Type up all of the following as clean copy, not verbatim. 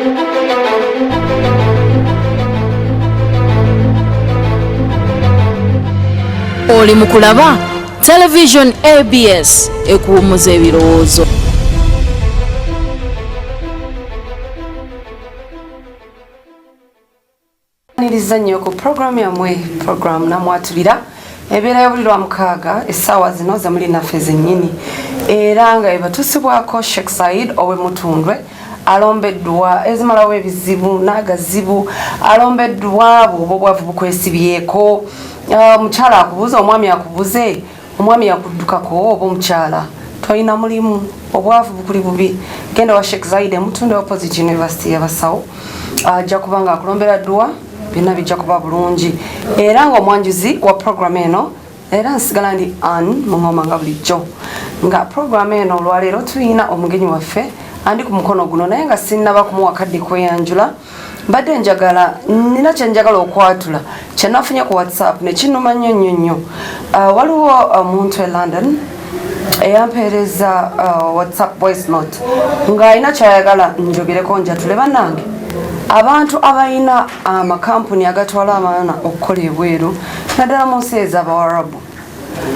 Oli mukulaba Television ABS ekuwumuza ebirowoozo. Niriza nnyo ku program yamwe program namwatulira ebeera ya buli lwa mukaaga essaawa zino za muli naffe zennyini era nga ebatusibwako Sheikh Said owe Mutundwe alombeddwa ezimalawo ebizibu n'agazibu alombeddwa bw'oba obwavu bukwesibyeko mukyala akubuze omwami akubuze omwami yakuddukako oba omukyala twalina mulimu obwavu bukuli bubi genda wa Sheikh Said Mutundwe opposite University y'abasawo ajja kuba nga akulombera ddwa byonna bijja kuba bulungi era ng'omwanjuzi wa program eno era nsigala ndi mungoma nga bulijjo nga program eno olwaleero tulina omugenyi waffe andi ku mukono guno naye nga sinnaba kumuwa kadde kweyanjula mbadde njagala nina kyenjagala okwatula kyenafunye ku WhatsApp ne kinnuma nnyo waliwo omuntu e London eyampeereza WhatsApp voice note ng'alina kyayagala njogereko njatule bannange abantu abalina amakampuni agatwala abaana okukola ebweru naddala mu nsi ez'Abawarabu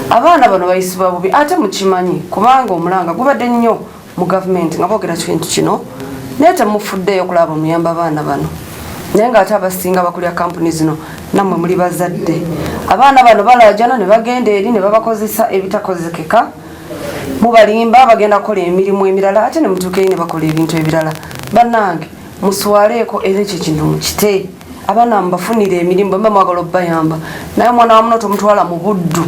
abaana bano bayisibwa bubi ate mukimanyi kubanga omulanga gubadde nnyo mu gavumenti nga boogera kintu kino naye temufuddeyo okulaba muyamba abaana bano naye ng'ate abasinga bakulya kampuni zino nammwe muli bazadde abaana bano balaajana ne bagenda eri ne babakozesa ebitakozekeka mubalimba bagenda kukola emirimu emirala ate ne mutuuka eri ne bakola ebintu ebirala bannange muswaleeko era ekyo kintu mukite abaana mubafunire emirimu bwe mwagala obbayamba naye omwana wa muno tomutwala mu buddu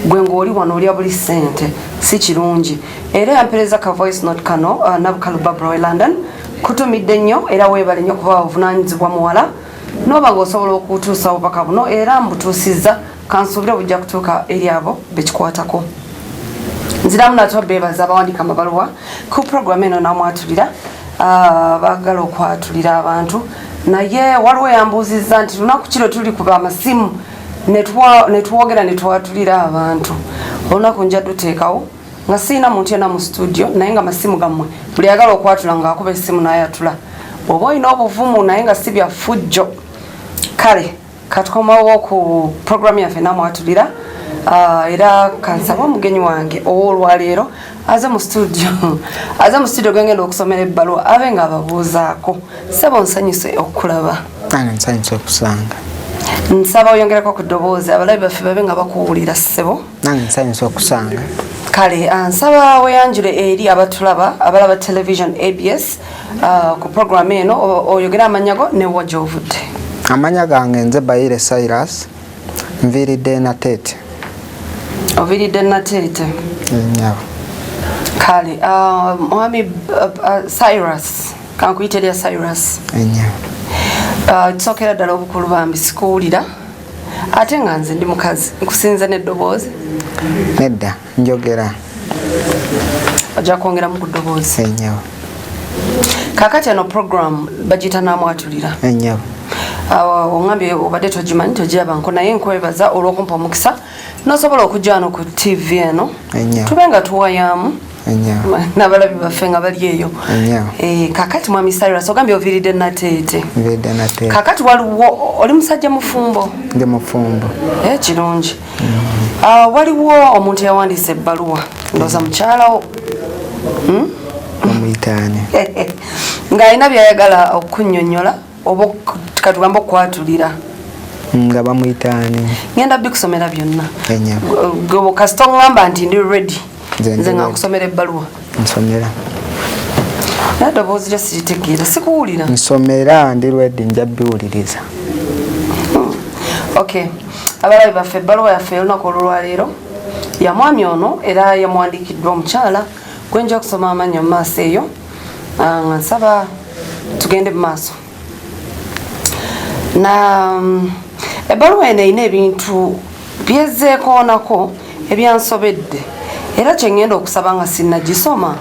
gwe ng'oli wano olya buli ssente si kirungi era yampereza ka voice note kano Nabukalu Barbara we London kutumidde nnyo era weebale nnyo kuba obuvunaanyizibwa muwala n'oba ng'osobola okutuusa obubaka buno era mbutuusizza kansuubire bujja kutuuka eri abo bekikwatako nziramu nato beebaza abawandiika amabaluwa ku program eno namwatulira baagala okwatulira abantu naye waliwo yambuuzizza nti lunaku kiro tuli kuba amasimu netwogera netwatulira abantu olunaku nja duteekawo nga siina muntu yena mu studio naye nga masimu gammwe buli yagala okwatula ng'akuba essimu n'ayatula oba olina obuvumu naye nga si bya ffujjo kale katukomawo ku programu yaffe namwatulira era kansaba omugenyi wange ow'olwaleero aze mu studio gwengenda okusomera ebbaluwa abe nga ababuuzaako ssebo nsanyuse okulaba nsanyuse okusanga nsaba oyongerako ku ddoboozi abalabi baffe babe nga bakuwulira ssebo nange nsanyuse okusanga kale nsaba weyanjule eri abatulaba abalaba television ABS ku programu eno oyogera amanya go ne wajja ovudde amanya gange nze Bayire Cyrus nviiridde Nateete oviiridde Nateete kale mwami Cyrus kankuyite lya Cyrus kisookera ddala obukulu bambi sikuwulira ate nga nze ndi mukazi nkusinza n'eddoboozi nedda njogera ojja kwongeramu ku ddoboozi kaakati eno program bagiyita namwatulira oŋambye obadde togimanyi togirabanko naye nkwebaza olw'okumpa omukisa nosobola okujja wano ku TV eno tube nga tuwayamu n'abalabi baffe nga bali eyo kaakati mwami Cyrus ogambye oviiridde Nateete kaakati waliwo oli musajja mufumbo ndi mufumbo kirungi waliwo omuntu yawandiisa ebbaluwa ndooza mukyalawo omuyitaani ng'alina byayagala okunnyonnyola oba katugambe okwatulira nga bamuyitaani ngenda bikusomera byonna kasita oŋŋamba nti ndi ready nze nga nkusomera ebbaluwa nsomera naye eddoboozi lyo siritegeera sikuwulira nsomera ndi ready nja biwuliriza okay abalabi baffe ebbaluwa yaffe olunaku olwaleero ya mwami ono era yamuwandiikiddwa omukyala gwenja okusoma amannya mu maaso eyo nga nsaba tugende mu maaso na ebbaluwa eno erina ebintu byezzeekoonako ebyansobedde era kyengenda okusaba nga sinnagisoma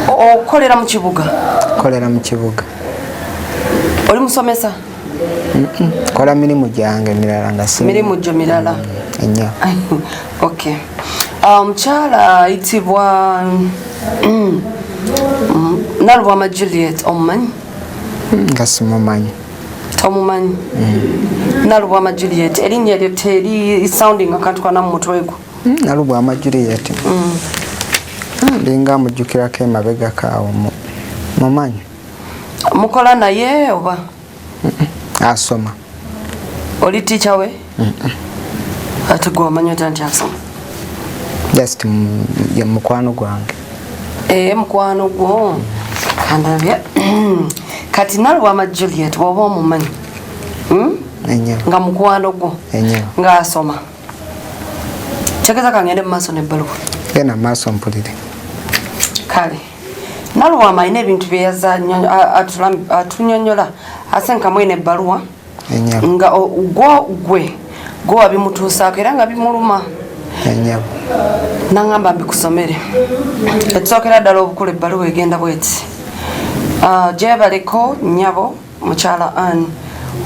okolera mu kibuga kolera mu kibuga oli musomesa kola mirimu gyange mirala nga si mirimu gyo mirala ennyo okay omukyala ayitibwa Nalubwama Juliet omumanyi nga simumanyi. Tomumanyi? Nalubwama Juliet erinnya lyo teri sounding akantu kana mu mutwe gwo. Nalubwama Juliet. Linga mujjukirako emabega kaawo mumanyi. Mukola naye oba? Asoma. Oli teacher we? Ate gwe omanyi otya nti asoma? Just ye mukwano gwange. Mukwano gwo. Kandabya. Kati Nalubwama Juliet bw'oba omumanyi. Nga mukwano gwo. Nga asoma. Tegeza kangende mu maaso n'ebbaluwa. Genda maaso mpulire. Kale. Nalubwama alina ebintu bye yaza atunyonyola asenkamu n'ebbaluwa. Nga gwe wabimutuusaako era nga bimuluma. Nangamba mbikusomere. Ekisookera ddala obukulu ebbaluwa egenda bweti. Gyebaleko nnyabo mukyala Anne.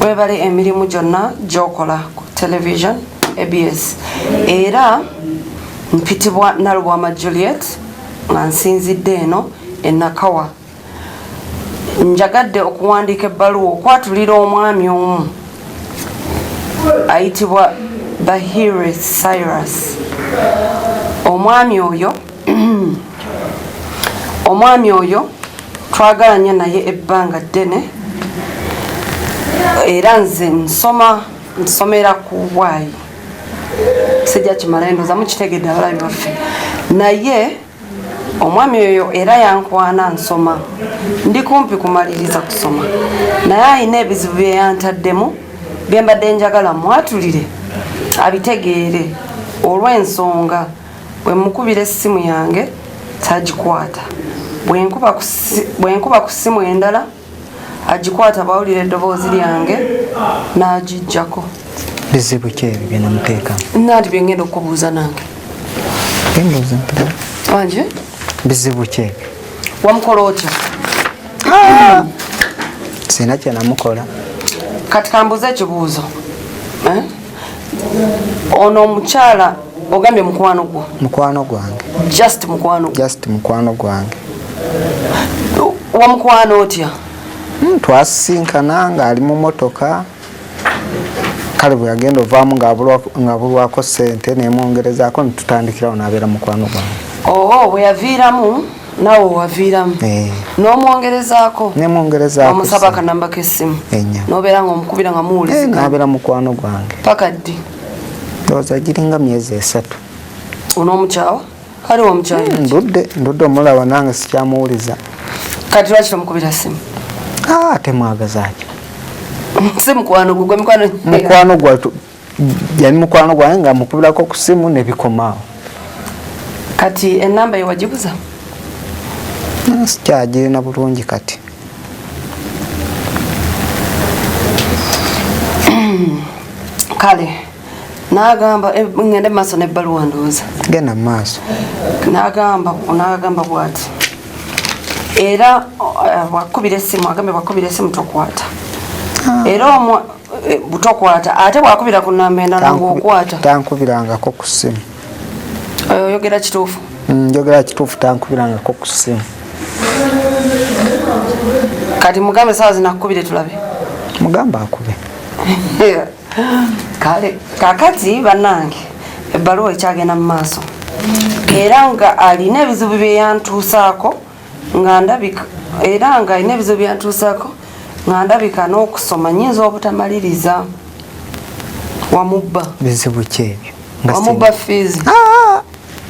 Webale emirimu gyonna gy'okola ku television ABS. Era mpitibwa Nalubwama Juliet nga nsinzidde eno Nakawa. Njagadde okuwandiika ebbaluwa okwatulira omwami omu ayitibwa Bahire Cyrus. Omwami oyo twagalanye naye ebbanga ddene era nze nsomera ku Bwayi. Sijja kimala endoza mukitegedde abalabi baffe. Naye omwami oyo era yankwana nsoma. Ndi kumpi kumaliriza kusoma. Naye alina ebizibu bye yantaddemu bye mbadde njagala mwatulire abitegeere olw'ensonga bwe mukubira essimu yange tagikwata. Bwe nkuba ku ssimu endala agikwata bawulira eddoboozi lyange n'agijjako. Bizibu ki ebyo bye namuteekamu? Nandi bye ngenda okubuuza nange. Embuuza mpulira. Wanje? Bizibu ki ebyo? Wamukola otya? Sina kye namukola. Kati kambuuza ekibuuzo. Ono omukyala ogambye mukwano gwo? Mukwano gwange. Just mukwano gwo? Just mukwano gwange. Wamukwano otya? Twasisinkana ng'ali mu motoka. Kale bwe yagenda ovaamu ng'abulwako ssente neemwongerezaako ne tutandikirawo n'abeera mukwano gwange. Bwe yaviiramu naawe waviiramu? N'omwongerezaako? Neemwongerezaako. Omusaba akanamba k'essimu? N'obeera ng'omukubira nga muwuliziganya? N'abeera mukwano gwange. Paka ddi? Ndowooza giringa myezi 3. Onoomukyawa? Aliwo omukyawa? Ndudde omulaba nange sikyamuwuliza. Kati lwaki tomukubira ssimu? Ate mwagazaaki? Si mukwano gwe mukwano gwa yali mukwano gwange nga mukubirako ku ssimu ne bikomaawo. Kati ennamba ye wagibuza? Sikyagirina bulungi kati. Kale n'agamba ngende maaso n'ebbaluwa ndowooza. Genda mu maaso. N'agamba bw'ati. Era bwakubira essimu agambye bwakubira essimu tokwata. Era butokwata ate bwakubira ku nnamba endala ng'okwata. Tankubirangako ku ssimu. Oyogera kituufu? Njogera kituufu, tankubirangako ku ssimu. Kati mugambe saawa zinakukubire tulabe. Mugamba akube. Kale kakati bannange ebbaluwa ekyagenda mu maaso. Era nga alina ebizibu bye yantuusaako nga ndabika era nga alina ebizibu bye yantuusaako nga ndabika n'okusoma nnyinza obutamaliriza. Wamubba. Bizibu ki ebyo? Wamubba fees.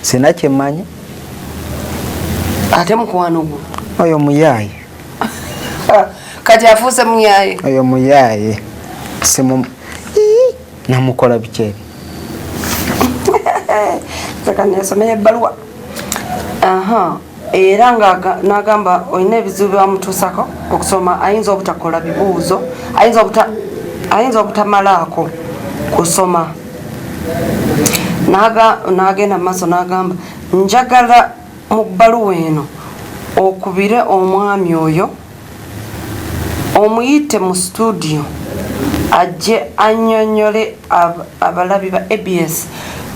Sina kyemmanyi. Ate mukwano gwo? Oyo muyaaye. Kati afuuse muyaaye? Oyo muyaaye. Simu namukola biki ebyo? Saka nesomera ebbaluwa. Era nga n'agamba olina ebizibu byamutuusako okusoma ayinza obutakola bibuuzo ayinza obutamalaako kusoma. N'agenda mu maaso n'agamba njagala mu bbaluwa eno okubire omwami oyo omuyite mu studio ajje annyonnyole abalabi ba ABS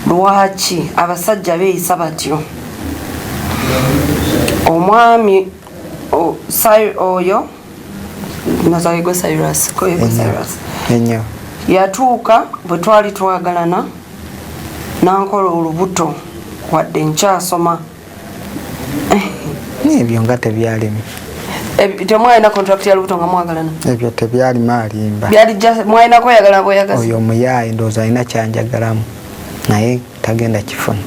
lwaki abasajja beeyisa batyo. Omwami oyo mazawe go Cyrus ko ego Cyrus enyo yatuuka bwe twali twagalana nankola olubuto wadde nkyasoma ebyo nga tebyalimu temwalina contract ya lubuto nga mwagalana ebyo tebyalimu alimba byali mwalina kweyagala bweyagaza oyo omuyaayi ndowooza alina kyanjagalamu naye tagenda kifuna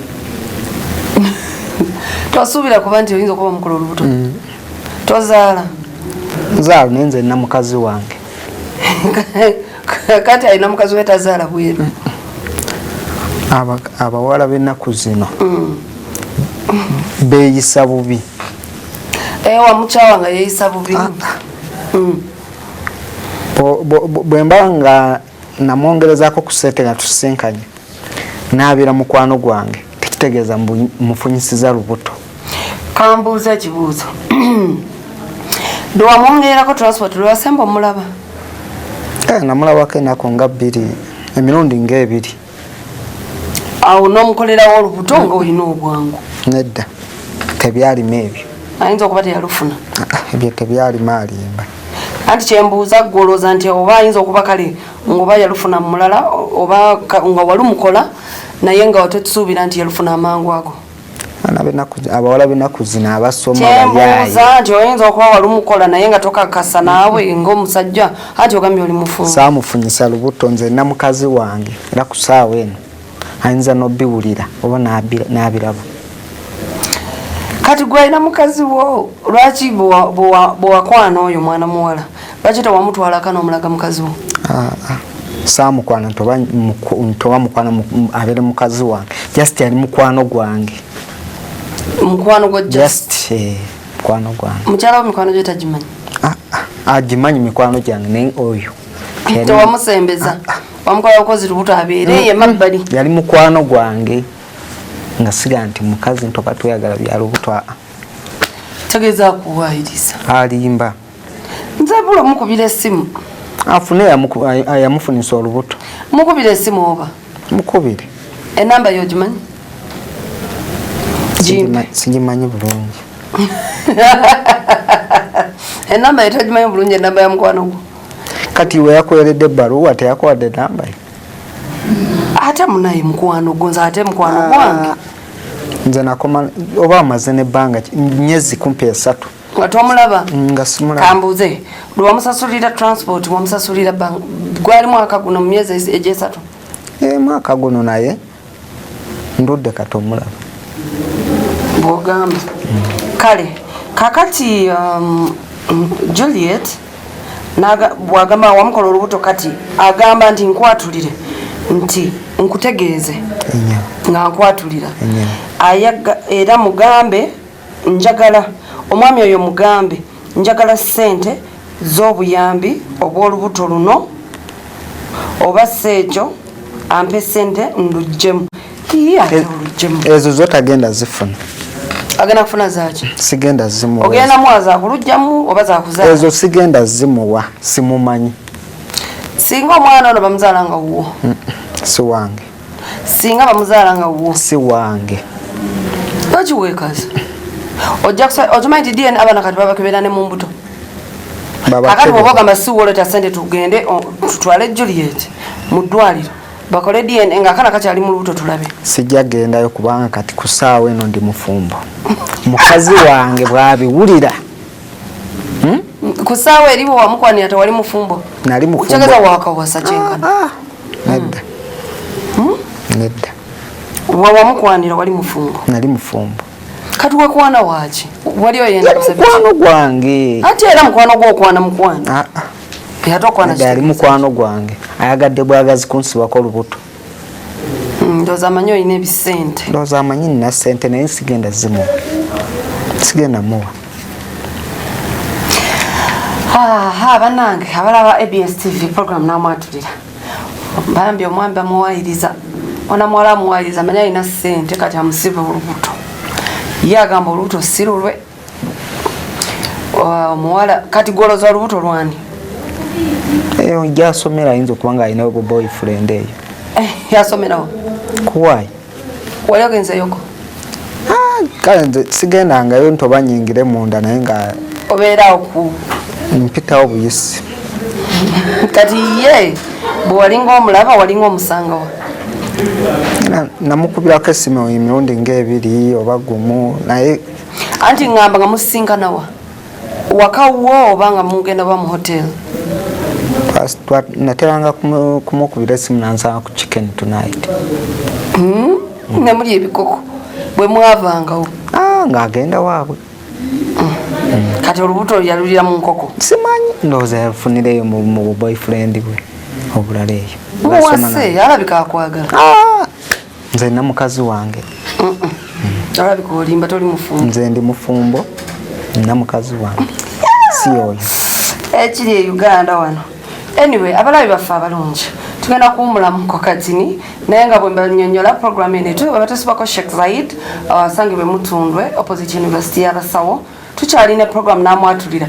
twasuubira kuba nti oyinza okuba mukola olubuto tozaala nzaalo naye nze nina mukazi wange kati alina mukazi we tazaala bweru abawala b'ennaku zino beeyisa bubi wamukyawa nga yeeyisa bubi bwe mba nga namwongerezaako ku ssente nga tusinkanye naabira mukwano gwange tekitegeeza mufunyisiza lubuto kambuuza ekibuuzo lwamwongererako transport lwasemba omulaba namulabako ennaku nga 2 emirundi nga 2 awo n'omukolerawo olubuto nga olina obwangu nedda tebyalimu ebyo ayinza okuba teyalufuna ebyo tebyalimu alimba anti kyembuuza gwolooza nti oba ayinza okuba kale ngaoba yalufuna mulala oba nga walumukola naye nga otetusuubira nti yalufuna amangu ago abawala b'ennaku zino abasoma kyembuuza nti oyinza okuba walumukola naye nga tokakasa naawe ng'omusajja anti ogambye oli mufumu saamufunyisa lubuto nze nina mukazi wange era ku ssaawa eno ayinza n'obiwulira oba n'abiraba kati gwalina mukazi wo lwaki bwewakwana oyo mwana muwala lwaki tewamutwalaka n'omulaga mukazi wo saamukwana ntoba mukwana abeere mukazi wange just yali mukwano gwange mukwano gwo mukwano gwange mukyala wo mikwano gyo tagimanyi agimanyi mikwano gyange naye oyo tewamusembeza wamukola bukozi lubuto abeere yemabbali yali mukwano gwange nga siga nti mukazi ntoba tweyagala bya lubuto tegeeza kuwaayiriza alimba nze bula mukubira essimu afune yamufunisa olubuto mukubira essimu oba mukubire enamba yo gimanyi sigimanyi bulungi enamba yo tagimanyi bulungi enamba ya mukwano gwo kati we yakweredde ebbaluwa teyakuwadde namba ye ate munaye mukwano gwo nze ate mukwano gwange nze nakoma oba amaze n'ebbanga myezi kumpi 3 nga tomulaba nga simulaba kambuuze lwamusasulira transport wamusasulira gwali mwaka guno mu myezi eg3 mwaka guno naye ndudde kati omulaba bwogamba kale kakati Juliet bwagamba wamukola olubuto kati agamba nti nkwatulire nti nkutegeeze nga nkwatulira era mugambe njagala omwami oyo mugambe njagala ssente z'obuyambi obw'olubuto luno oba seejo ampe ssente ndugjemu ezo zo tagenda zifuna agenda kufuna zaki sigenda zimuwa ogenda muwa zakulugjamu oba zakuzaala ezo sigenda zimuwa simumanyi singa omwana ono bamuzaala nga wuwo si wange singa bamuzaala nga wuwo si wange okiweekaza okimanyi nti DNA abaana kati babakebera ne mu mbuto akati bwoba ogamba si woleta sente tugende tutwale Juliet mu ddwaliro bakole DNA nga akana kakyali mu lubuto tulabe sijja gendayo kubanga kati ku ssaawa eno ndi mufumbo mukazi wange bwabiwulira ku ssaawa eriwo wamukwanira tewali mufumbo nali mufumbo ukyageza wakawasa kyenkana nedda nedda wamukwanira wali mufumbo nali mufumbo kati wakwana waki wali oyenda mukwano gwange ate era mukwano gwo okwana mukwano yali mukwano gwange ayagadde bwagazi kunsibako olubuto ndowooza amanyi olina ebisente ndowooza amanyi nina ssente naye sigenda zimuwa sigenda muwa bannange abalaba ABS TV program namwatulira bambi omwami bamuwayiriza ona muwala amuwayiriza manyi alina ssente kati amusiba olubuto ye agamba olubuto si lulwe omuwala kati gwoloza olubuto lwani eyo gyasomera ayinza okuba nga alinayo boyfriend eyo yasomerawo kuwayi wali ogenzeyoko kale nze sigendangayo ntoba nyingire munda naye nga obeerawo ku mpitawo buyisi. Kati ye bwalinga omulaba walinga omusangawo. Namukubirako essimu emirundi ng'ebiri oba gumu naye anti ngamba nga musisinkanawa wakawo oba nga mugenda ba mu hotel. Nateranga kumukubira essimu nansanga ku chicken tonight. Ne muli ebikoko bwe mwavangawo ng'agenda waabwe. Kati olubuto yalulira mu nkoko. Simanyi ndowooza yalufunireyo mu boyfriend bwe obulala eyo. Muwase alabika akwagala. Nze na mukazi wange. Alabika olimba toli mufumbo. Nze ndi mufumbo na mukazi wange. Si oyo. Ekiri e Uganda wano. Anyway, abalabi baffe abalungi. Tugenda kuwumulamu ko katini naye nga bwe mbanyonnyola program eno etu babatusibako Sheikh Zayid awasangibwe Mutundwe opposite University y'Abasawo. Tukyalina program namwatulira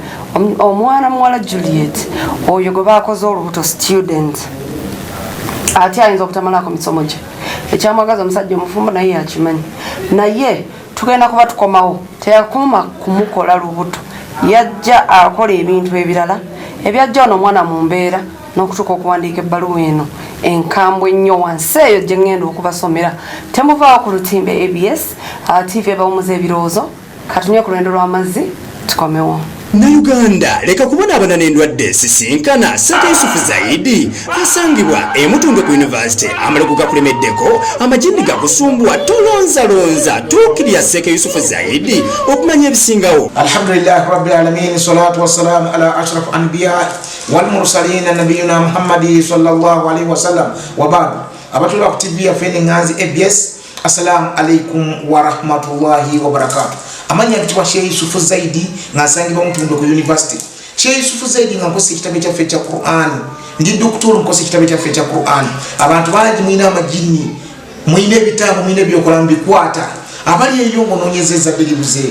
omwana muwala Juliet oyo gwe baakoze olubuto student ate ayinza okutamalako misomo gye ekyamwagaza omusajja omufumbo naye yakimanyi naye tugenda kuba tukomawo teyakoma kumukola lubuto yajja akola ebintu ebirala ebyajja ono omwana mu mbeera n'okutuuka okuwandiika ebbaluwa eno enkambwe ennyo wansi eyo gye ngenda okubasomera temuvaawo ku lutimbe ABS TV ebawumuza ebirowoozo katunye ku lwendo lw'amazzi tukomewo. Uganda leka kubonaabona n'endwadde sisinkana Seke Yusufu Zaidi asangibwa Mutundwe ku University amalegu gakulemeddeko amajini gakusumbwa tolonzalonza tuukirya Seke Yusufu Zaidi okumanya ebisingawo. Alhamdulillah rabbil alamin salatu wassalamu ala ashraf anbiya wal mursalin nabiyuna Muhammadi sallallahu alaihi wasallam wa ba'd. Abatula ku TV ya Feni Nganzi ABS assalamu alaikum wa rahmatullahi wa barakatuh. Amanya kitwa Sheikh Yusufu Zaidi ngasangibwa Mutundwe ku University. Sheikh Yusufu Zaidi ngakoze ekitabo kyaffe kya Qur'an. Ndi doktor nkoze ekitabo kyaffe kya Qur'an. Abantu bangi mwina amajini, mwina ebitabo, mwina ebyokola mbikwata. Abali eyo ngonoonyezeza bilibuze.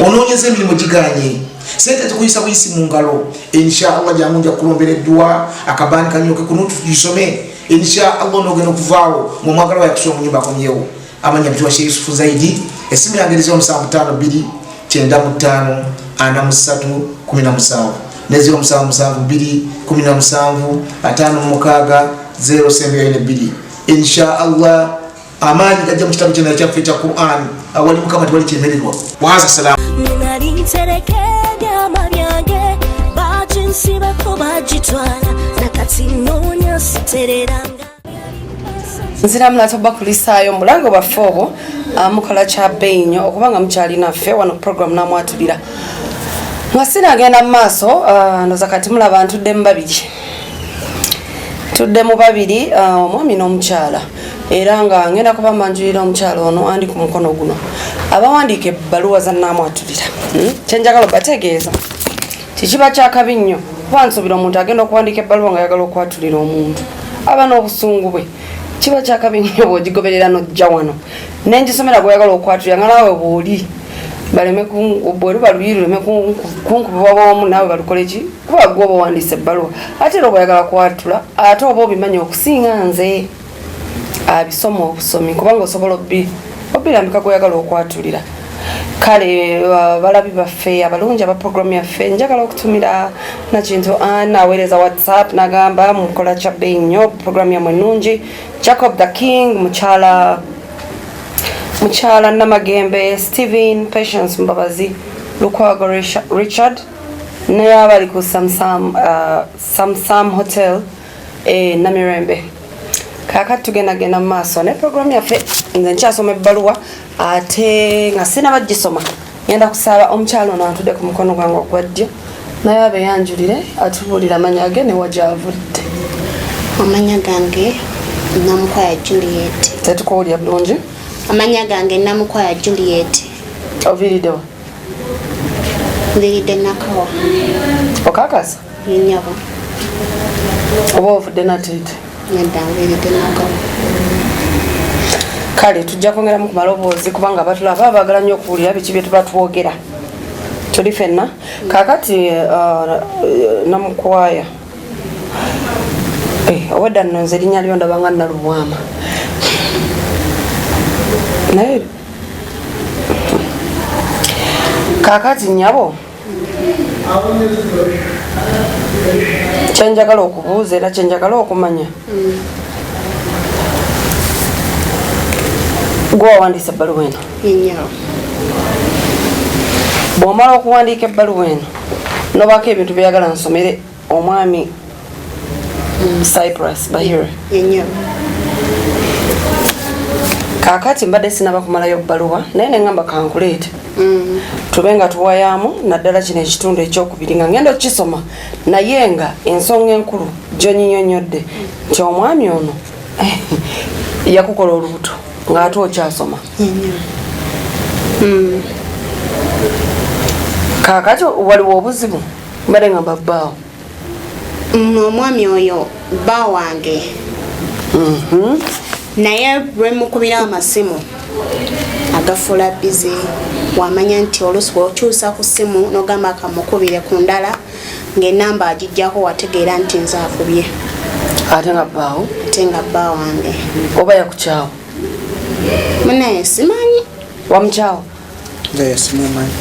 Onoonyeza emirimu giganye. Sente tukuyisa buyisi mu ngalo. Inshallah jamunja kulombera dua akabani kanyoke kunutu tujisome. Inshallah nogenda okuvaawo mu mwagala wa kusoma mu nyumba komyewo. Amanya kitwa Sheikh Yusufu Zaidi. Esimu yangerezo 75 95 43 17 neziro 77 17 5 072 inshallah amani kajja mu kitabu kino kyaffe kya Qur'an awali mukama twali kyemererwa waza salamu nali terekedya mabyange bajinsibe ko bajitwala nakati nonya sitereranga nzira mulato bakulisaayo mulango baffe obwo mukola kya beinyo okubanga mukyali naffe wano program namwatulira nga sinagenda mu maaso ndoza kati mulaba ntudde mu babiri tudde mu babiri omwami n'omukyala era nga ngenda kuba manjulira omukyala ono andi ku mukono guno abawandiika ebbaluwa za namwatulira kyenjagala bategeeza kikiba kyakabi nnyo kuba nsuubira omuntu agenda okuwandiika ebbaluwa nga yagala okwatulira omuntu aba n'obusungu bwe kiba kyakabi nnyo bw'ogigoberera n'ojja wano nengisomera gweyagala okwatulira nga naawe bw'oli baleme bweruba luyi luleme kunkubibwa bwomu naawe balukole ki kuba gwe oba owandiisa ebbaluwa ate era oba oyagala kwatula ate oba obimanya okusinga nze abisoma obusomi kubanga osobola obirambika gweyagala okwatulira kale balabi baffe abalungi aba programu yaffe njagala okutumira nakintu naweereza WhatsApp nagamba mukola kya bbeeyi nnyo programu yamwe ennungi Jacob the King mukyala Namagembe Stephen Patience Mbabazi Lukwago Richard naye abali ku Samsam Hotel Namirembe kakati tugendagenda mu maaso ne programu yaffe nze nkyasoma ebbaluwa ate nga sina bagisoma ngenda kusaba omukyalo ono atudde ku mukono gwange ogwa ddyo naye abe yanjulire atubuulira amanya ge ne wajavudde. Amanya gange Namukwaya Juliet. Tetukuwulira bulungi. Amanya gange Namukwaya Juliet. Oviriddewa? Nviridde Nakawa. Okakasa? Nyabo. Oba ovudde Nateete? Nedda nviridde Nakawa. Kale tujja kwongeramu ku maloboozi kubanga abatulaba baagala nnyo okuwulira biki bye tuba twogera tuli ffenna kaakati Namukwaya owedda nno nze erinnya lyo ndaba nga Nalubwama naye kaakati nnyabo kyenjagala okubuuza era kyenjagala okumanya gwe wawandiisa ebbaluwa eno Yenyawo. bw'omala okuwandiika ebbaluwa eno nobaako ebintu byeyagala nsomere omwami Cyprus Bahire Yenyawo. kakati mbadde sinaba kumalayo bbaluwa naye neŋŋamba kankuleete tube nga tuwayaamu naddala kino ekitundu ekyokubiri nga ngenda okukisoma naye nga ensonga enkulu gyonyinyonyodde nti omwami ono yakukola olubuto ng'ate okyasoma kakati waliwo obuzibu mbadde nga babbaawo Omwami oyo bba wange. Naye lwe mukubira amasimu agafuula bize wamanya nti oluusi bw'okyusa ku ssimu n'ogamba kamukubire ku ndala ng'ennamba agijjako wategeera nti nze akubye ate nga bbaawo ate nga bba wange. oba yakukyawo Munaye simanyi wamukyawo nze simumanyi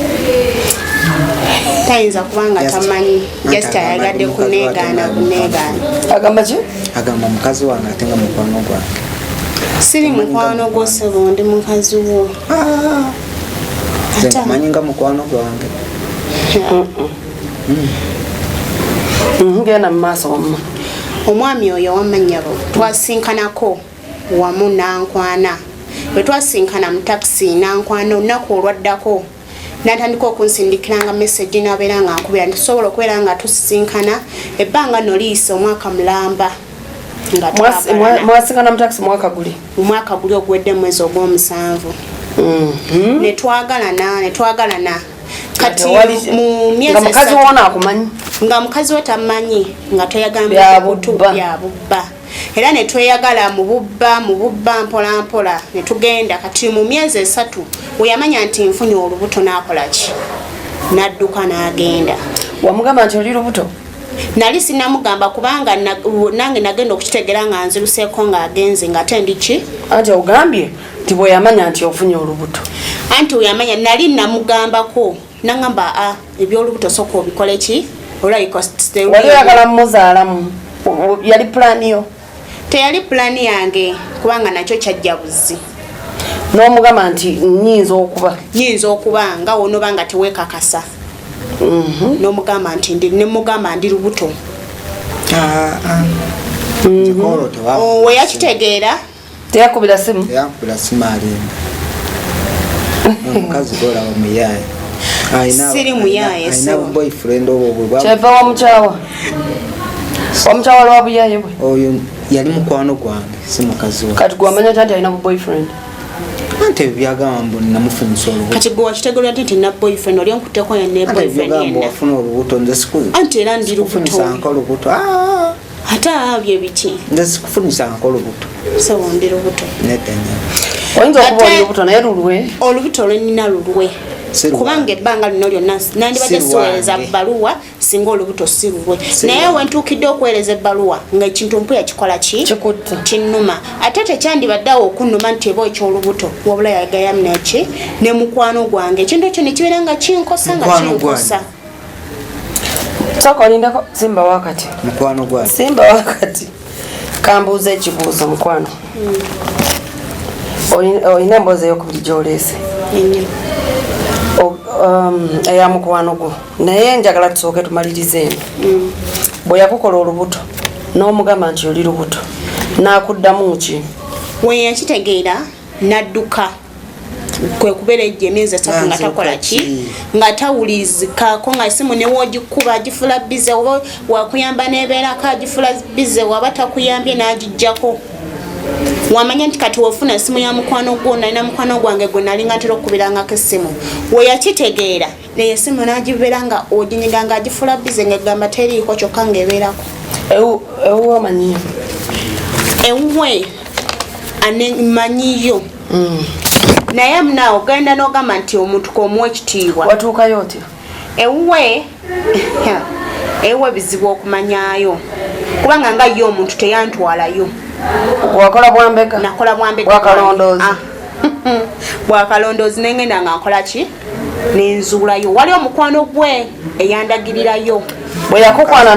tayinza kubanga tamanyi just ayagadde kuneegaana agamba ki agamba mukazi wange ate nga mukwano gwange siri mukwano gwo ssebo ndi mukazi wo. nze nkumanyi nga mukwano gwange genda mu maaso wamma Omwami oyo wamanyabo twasinkanako wamu nankwana bwe twasinkana mu takisi nankwana olunaku olwaddako natandika okunsindikiranga message nabeera nga nkubira nti tusobola okubeera nga tusisinkana ebbanga no liisa omwaka mulamba nga mwasinkana mu takisi mwaka guli omwaka guli oguwedde mwezi ogw'omusanvu netwagalana kati mu myezi mukazi wona akumanyi nga mukazi we tamanyi nga tweyagala mubutu bya bubba era netweyagala mu bubba mpola mpola netugenda kati mu myezi 3 weyamanya nti nfunye olubuto nakola ki nadduka n'agenda. wamugamba nti oli lubuto nali sinamugamba kubanga nange nagenda okukitegera nga nziruseeko ng'agenze nga ate ndi ki anti ogambye nti bweyamanya nti ofunye olubuto anti weyamanya nali namugambako nangamba ebyolubuto soka obikole ki wali oyagala mumuzaalamu yali pulaani yo teyali pulaani yange kubanga nakyo kyajja buzzi n'omugamba nti nyinza okuba nga wonoba nga teweekakasa n'omugamba nti nemugamba ndi lubuto weyakitegeera teyakubira simu alimba omukazi golaba muyaaye siri muyaaye alina boyfriend kyeva wamukyawa lwa buyaaye bwe oyo yali mukwano gwange si mukazi we kati gwamanya nti alina boyfriend ante byagamba mbu namufunisa olubuto kati gwe wakitegeera nti na boyfriend oli enkutteko ne boyfriend yenna wafuna olubuto nze anti era ndi lubuto ate bye biti nze sikufunisanga olubuto sebo ndi lubuto nedanya oyinza okuba oli lubuto naye lulwe olubuto lwenina lulwe kubanga ebbanga lino lyonna nandibadde siweereza bbaluwa singa olubuto si lulwe naye wentuukidde okuweereza ebbaluwa nga ekintu mpu yakikola ki kinnuma ate tekyandibaddeawo okunnuma nti eba ekyolubuto wabula yagayamnaki ne mukwano gwange ekintu ekyo ne kibeera nga kinkosa nga kinkosa soka olindako simba wakati mukwano gwange simba wakati kambuuza ekibuuzo mukwano olina emboozi eyokubiri gyoleese eya mukwano gwo naye njagala tusooke tumalirize eno bwe yakukola olubuto n'omugamba nti oli lubuto n'akuddamu ki we yakitegeera nadduka kwe kubeera ejja emyezi 3 nga takola ki nga tawulizikako nga simu newoogikuba agifula bize oba wakuyamba nebeerako agifula bize waba takuyambye n'agijjako wamanya nti kati wofuna esimu ya mukwano gwo nalina mukwano gwange gwe nalinga ntera okukubirangako essimu we yakitegeera naye esimu n'agibeera nga oginyiga nga agifula bize ng'egamba teriiko kyokka ng'ebeerako ewuwe omanyiyo ewuwe anemanyiyo naye muna ogenda n'ogamba nti omuntu komuwa ekitiibwa watuukayo otyo ewuwe bizibu okumanyaayo kubanga nga ye omuntu teyantwalayo wakola bwambega nakola bwambega bwakalondoozi bwakalondoozi nengenda nga nkola ki nenzuulayo wali omukwano gwe eyandagirirayo bwe yakukwana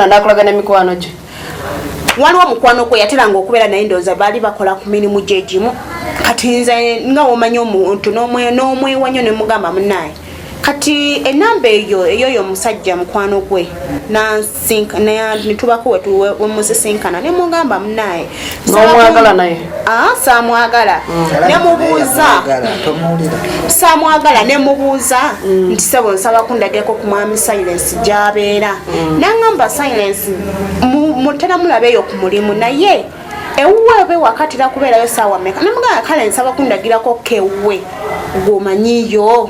n'akulagana mikwano gye waliwo omukwano gwe yateranga okubeera naye ndowooza baali bakola ku mirimu gye gimu kati nze nga womanyi omuntu n'omwewanyo ne mugamba munaye kati enamba eyo omusajja mukwano gwe netubako wemuzisinkana nemugamba munaye n'omwagala naye saamwagala saamwagala nemubuuza nti sebo nsaba kundagirako ku mwami Silence gy'abeera nangamba Silence mutera mulabeeyo ku mulimu naye ewuwe be wakatira kubeerayo saawa meka namugamba kale nsaba kundagirako kewuwe gwomanyiyo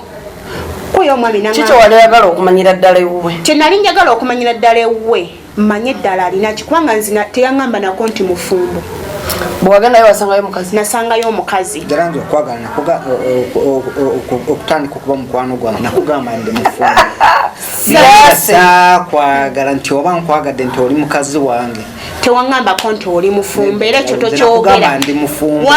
kiki wali oyagala okumanyira ddala ewuwe kyenali njagala okumanyira ddala ewuwe mmanye eddala alinaki kubanga nzina teyaŋŋamba nako nti mufumbo bwewagendayo wasangayo mukazi nasangayo omukazi jalanzi okwagala okutandika okuba mukwano gwange nakugamba ndi mufumbo sakwagala nti oba nkwagadde nti oli mukazi wange tewaŋŋambako nti oli mufumbo era ekyo tokyogera ndi mufumbo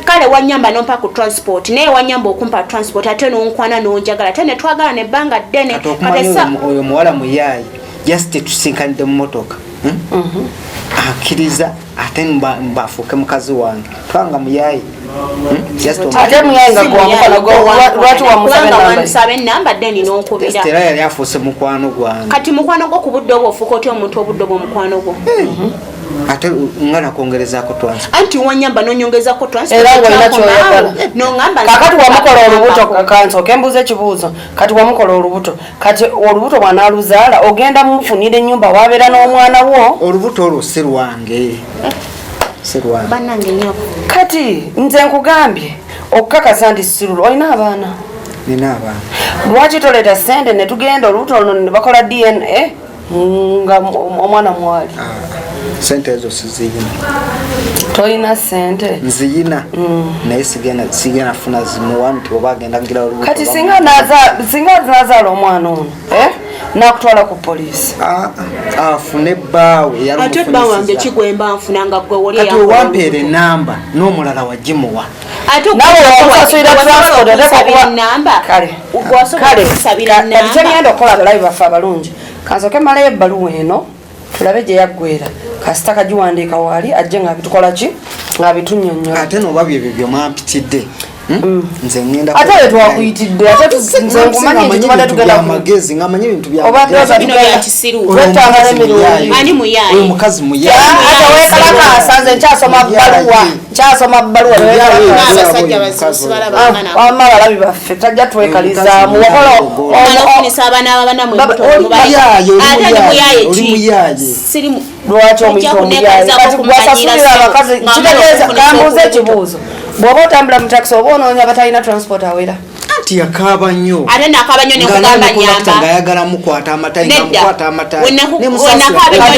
kale wanyamba nompa ku transport naye wanyamba okumpa transport ate nonkwana nonjagala ate netwagala nebbanga ddene kati okumanya oyo muwala muyayi just tusinkanidde mu motoka akkiriza ate mbafuuke mukazi wange twanga muyayi ate muyayi nga lwaki wamusaba enamba ddeni nonkubira era yali afuuse mukwano gwange kati mukwano gwo ku budde obwo ofuuka otya omuntu obudde obwo mukwano gwo ate nga nakwongerezaako transport anti wanyamba nonyongezako era ng'olina kyoyagala kakati wamukola olubuto kansooke mbuuza ekibuuzo kati wamukola olubuto kati olubuto bwanaaluzaala ogenda mumufunira ennyumba wabeera n'omwana wo olubuto olwo si lwange bannange nnyo kati nze nkugambye okukakasa nti sirulu olina abaana nina abaana lwaki toleeta sente ne tugenda olubuto luno ne bakola DNA nga omwana mwali sente ezo siziyina tolina sente nziyina naye sigenda funa zimuwa nti oba agenda ngira olubuto kati singa nazaala omwana ono nakutwala ku poliisi afune bbaawe ate bbaawe wange kigwemba nfunanga gwe woli kati owampeera enamba n'omulala wagimuwa nawe wakusasulira transport kale kyengenda okukola abalabi baffe abalungi kansooke malayo ebbaluwa eno tulabe gye yaggwera kasita kagiwandiika waali ajje ng'abitukola ki ng'abitunyonnyola ate noba byebyo byomampitidde nze ngenda ate wetwakuyitidde ate nze nkumanyi ekitubadde tugenda amagezi ng'amanyi ebintu wetangala emirundi oyo mukazi muyayi ate weekalakaasa nze nkyasoma bbaluwa wama abalabi baffe tajja twekalizaamu lwaki omuyita omuyayi kati gwasasulira abakazi kitegeeza kambuuza ekibuuzo bw'oba otambula mu takisi oba onoonya batalina transport awera anti yakaaba nnyo ate nakaaba nnyo nekugamba nyamba ng'ayagala mukwata amatayi ngamukwata amatayi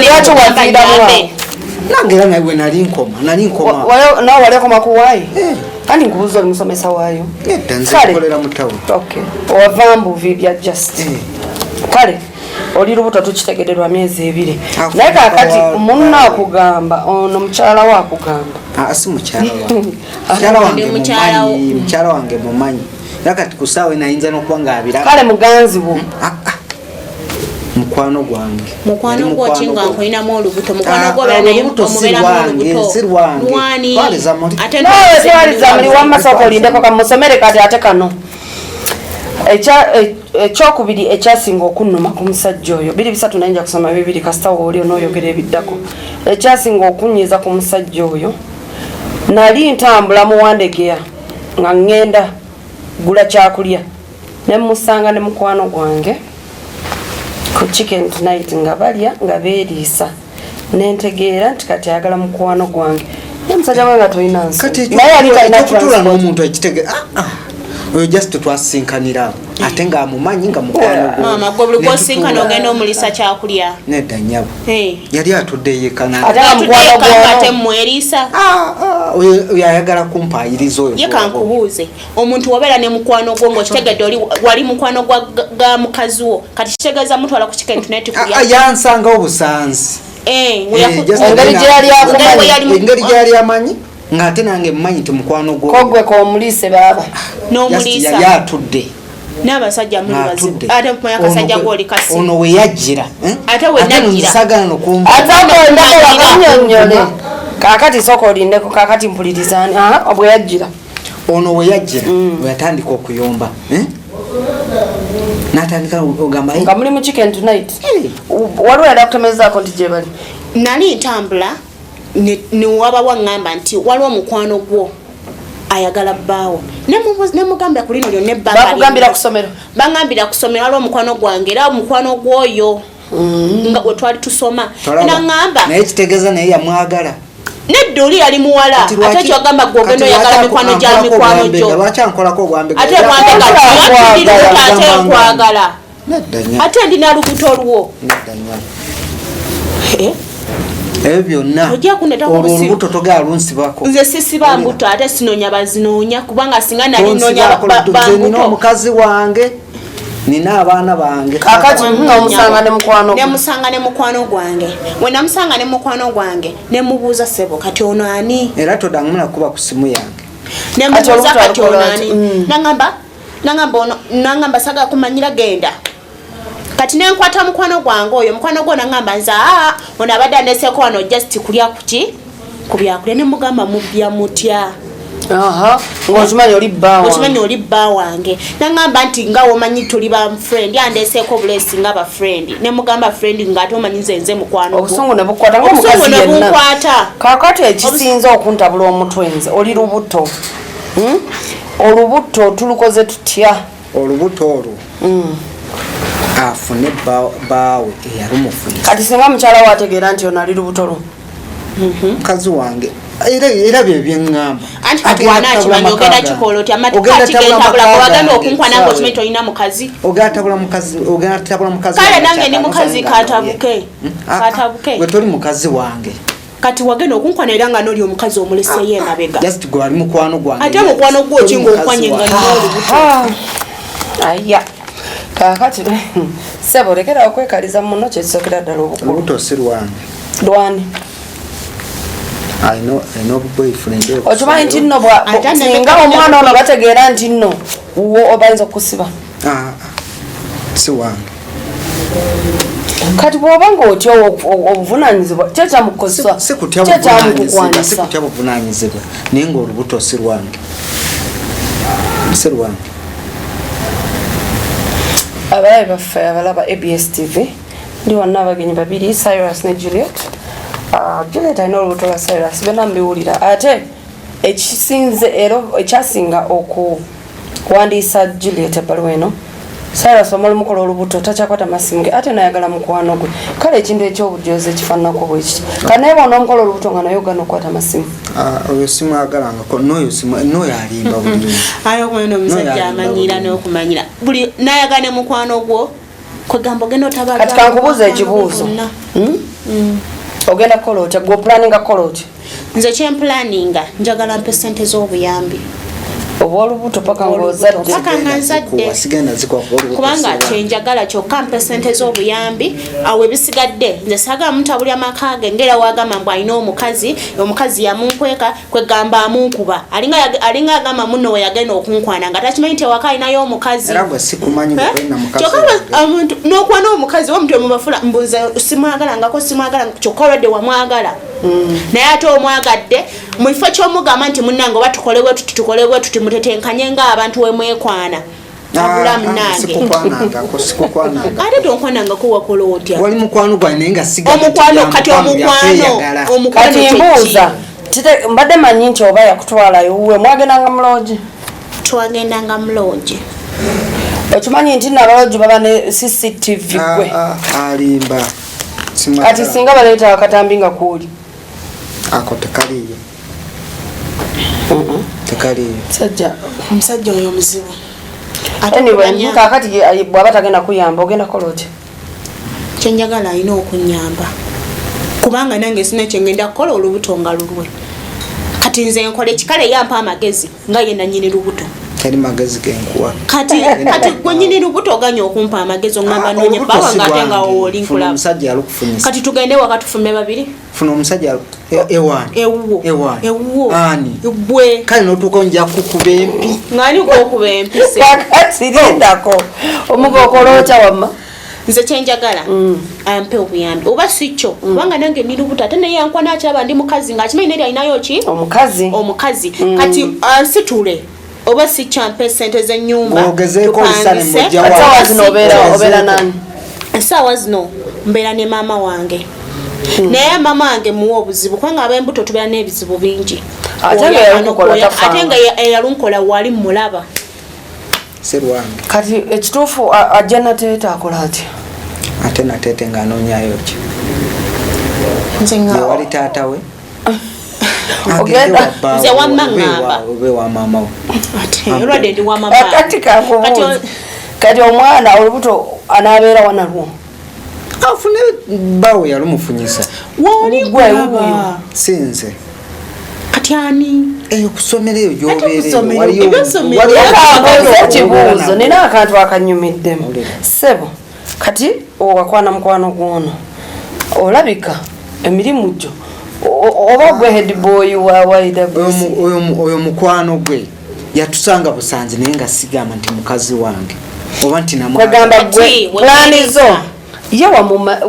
lwaki wafiiramu nange era nawe nali nkoma nawe wali okoma kuwaayi kandi nkubuuza oli musomesa waayo nedda nzikolera mu tawuni owava mbuvi bya just kale oli lubuto tukitegederwa myezi 2 naye kakati munno akugamba ono mukyala we akugamba si mukyala wange mumanyi nakati kusaawe nayinza n'okuba ng'abira kale muganzi wo mukwano gwange mukwano gwo kinga nkolinamu olubuto mukwano gwo nawe twaliza muli wamasooka olindeko kamusomere kati ate kano ekyokubiri ekyasinga okunnuma ku musajja oyo 2-3 nayinja kusoma 2 kasita wooli onooyogera ebiddako ekyasinga okunyiiza ku musajja oyo nali ntambula muwandegeya nga ŋŋenda gula kyakulya ne musanga ne mukwano gwange ku chicken tonight nga balya nga beeriisa nentegeera nti kati ayagala mukwano gwange nemusajja gwe nga tolina nsi naye yali talina kutula n'omuntu ekitegeera oyo just twasinkanira ate ng'amumanyi nga mukwano mama gwe buli kwosinkana ogenda omulisa kyakulya nedda nnyabo yali atudde yekana ate mmweriisa oyo ayagala kumpaayiriza oyo ye kankubuuze omuntu wabeera ne mukwano gwo ng'okitegedde wali mukwano ga mukazi wo kati kitegeeza mutwala ku chicken tonight kulya yansangawo busanzi engeri gye yali amanyi ngate nange mmanyi nti mukwano gwo kogwe ko mulise baba n'omulisa yali atudde n'abasajja muli bazibu ate mpanya akasajja goli kasi ono we yajjira ate we najjira sagala nokumva atako ndako wakanyonyole kakati soko lindeko kakati mpulizani obwe yajjira ono we yajjira we yatandika okuyomba natandika ogamba nga muli mu chicken tonight waliwo yali akutemezaako nti gye bali nali ntambula ne waba waŋŋamba nti waliwo mukwano gwo ayagala bbaawo nemugambira ku lino lyonna ebbanga bakugambira ku ssomero baŋŋambira ku ssomero waliwo mukwano gwange era mukwano gwoyo nga we twali tusoma naŋŋamba naye kitegeeza naye yamwagala nedda oli yali muwala ate kyogamba gwe ogenda oyagala mikwano gya mikwano gyo lwakyankolako ogwambega ate gwambega ate nkwagala ate ndina lubuto lwo ebyo byonna olubuto togala lunsibako nze sisiba mbuto ate sinonya bazinoonya kubanga singa nali nonya nina omukazi wange nina abaana bange kakati nomusanga ne mukwano gwange we namusanga ne mukwano gwange nemubuuza sebo kati ono ani era todangumula kuba ku simu yange nemubuuza kati ono ani nangamba saga kumanyira genda kati nenkwata mukwano gwange oyo mukwano gwo nangamba nze ono abadde andeseko wano just kulya kuki kubyakulya nemugamba mubya mutya ng'okimanyi oli bba wange nangamba nti nga womanyi tuli ba friend andeseko bulesi nga ba friend nemugamba friend ngate omanyi nze mukwano obusungu ne bukwata ng'omukazi yenna kakati ekisinza okuntabula omutwe nze oli lubuto olubuto tulukoze tutya olubuto olwo afune baawe eyalumufunye kati singa mukyala wategeera nti ono ali lubuto lwo mukazi wange era byebyeŋŋamba anti kati wanakimanyi ogenda kikola oti amatikati gentabula wagenda okunkwana nga okimanyi tolina mukazi ogenda tabula mukazi kale nange ndi mukazi katabuke gwe toli mukazi wange kati wagenda okunkwana era nga noli omukazi omuleseyo emabega just gwe ali mukwano gwange ate mukwano gwo kinga okwanye nga nina olubuto aya kakati sebo lekera okwekaliza muno kyekisokera ddala obukulu olubuto si lwange lwani okimanyi nti nno singa omwana ono bategeera nti nno wo obayinza okusiba si wange kati bw'oba ngaotya obuvunanyizibwa kyekyamukozesa sikutya buvunanyizibwa naye ngaolubuto si lwange abalabe baffe abalaba ABS TV ndi wonna abagenyi babiri Cyrus ne Juliet Juliet alina olubuto lwa Cyrus byonna mbiwulira ate ekyasinga okuwandiisa Juliet ebbaluwa eno Cyrus omala mukola olubuto takyakwata masimu ge ate nayagala mukwano gwe kale ekintu ekyobujozi ekifaananako bwekiti kanaye bona omukola olubuto nga naye ogana okukwata masimu oyo simwagalangako noyo alimba buli ayo mwene omusajja amanyira n'okumanyira buli nayagala ne mukwano gwo kwegamba ogenda otabala kati kankubuuza ekibuuzo ogenda kukola otya gwe opulaninga kukola otya nze kyempulaninga njagala mpe ssente z'obuyambi oba olubuto paka ng'ozadde kubanga kyenjagala kyokka mpe ssente z'obuyambi awo ebisigadde nze saagala mutabulya maka ge ngera wagamba mbu alina omukazi yamunkweka kwegamba amunkuba alinga agamba muno we yagenda okunkwana nga takimanyi nti ewaka alinayo omukazi n'okuba n'omukazi omuntu emubafula mbuze simwagalangako kyokka olwadde wamwagala naye ate omwagadde mu kifo ky'omugamba nti munnange oba tukolebwe tuti mutetenkanye ng'abantu wemwekwana abula munange ate tonkwanangako wakola otya wali mukwano gwange naye nga omukwano kati kati mbuuza mbadde manyi nti oba yakutwalayo wuwe mwagendanga mulogi twagendanga mulogi okimanyi nti nabalogi baba ne CCTV gwe alimba kati singa baleeta akatambi nga kuuli ako tekaliyo omusajja oyo muzibu kakati bwaba tagenda kuyamba ogenda kola otya kyenjagala alina okunyamba kubanga nange sina kyengenda kukola olubuto nga lulwe kati nze nkola ekikale yampa amagezi nga ye nanyini lubuto teri magezi genkuwa kati gwe nyini lubuto oganya okumpa amagezi ongamba nonya bawa ngatenga oli nkulaba omusajja alukufunyisa kati tugende wakati tufume babiri funa omusajja ewani ewuwo ani gwe kale notuuka nja kukuba empi ngani gwokuba empise kakasirindako omugokolocha wamma nze kyenjagala ampe obuyambi oba sikyo kubanga nange ndi lubuto ate naye yankwana akyaba ndi mukazi ngaakimanyi neri alinayo ki omukazi kati ansitule oba si kyampe sente z'ennyumba essaawa zino mbeera ne maama wange naye maama wange muwa obuzibu kubanga ab'embuto tubeera n'ebizibu bingi ate nga eyalunkola wali mulaba serwange kati ekituufu ajja nateeta akola atya ate nateete ng'anoonyayo ki wali taata we nze wammaŋŋamba obe wa maama we olwadde ndi wamama kati omwana olubuto anaabeera wanalwo afune bawe yalumufunyisa woli gwewuyo sinze kati ani eyo kusomera eyo ekibuuzo nina akantu akanyumiddemu ssebo kati owakwana mukwano gwono olabika emirimu gyo oba gwe headboy wa oyo mukwano gwe yatusanga Busanzi naye nga sigamba nti mukazi wange oba nti namwagamba gwe planizo ye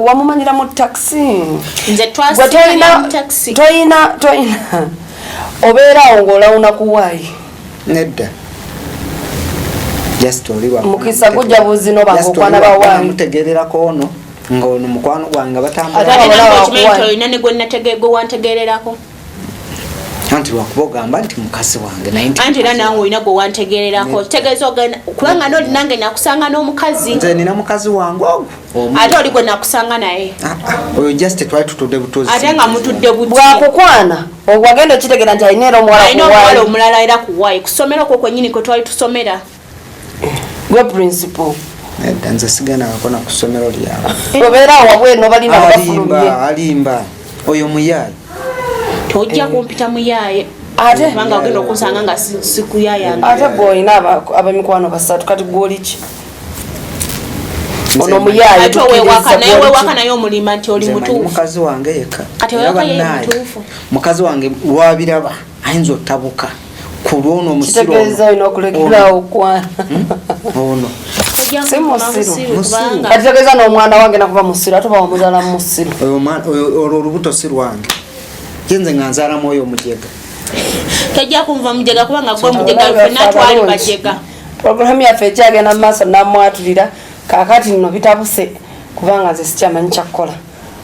wamumanyira mu taxi nze twasina mu taxi toyina obeera awo ng'olawuna kuwaayi nedda mukisa gujja buzino bangokwana bawaayi mutegererako ono ng'ono mukwano gwange batambulaolina ne gwe nategegwe wantegererako anti lwakuba ogamba nti mukazi wange anti era nange olina gwe wantegererako tegeeza ogenda kubanga noli nange nakusanga n'omukazi nze nina mukazi wange ogwo ate oli gwe nakusanga naye oyo just twali tutudde butozi ate nga mutudde buti bwakukwana ogwagenda okitegeera nti alina era omuwala omulala era kuwaayi kusomera okwo kwennyini kwe twali tusomera gwe principal nedda nze sigenda nakona ku ssomero lyabwe obeera awo wabweno balina bafulumye alimba oyo muyaayi tojja kumpita muyaaye ate kubanga ogenda okunsanga nga sikuyaayanga ate bw'olina abamikwano basatu kati gwoliki ono muyaaye ate owewaka naye omulimba nti oli mutuufu mukazi wange yeka kati owewaka ye mutuufu mukazi wange lwabiraba ayinza ottabuka ku lwono omusiro kitegeeza olina okulekerawo okwana ono si musiru kati tegeeza n'omwana wange nakuva musiru ate oba wamuzaala mu musiru olwo olubuto si lwange yenze nga nzaalamu oyo omujega tojja kunva mujega kubanga gwe mujega fena twali bajega programu yaffe ekyagenda mu maaso namwatulira kaakati nno bitabuse kubanga nze sikyamanyi kyakukola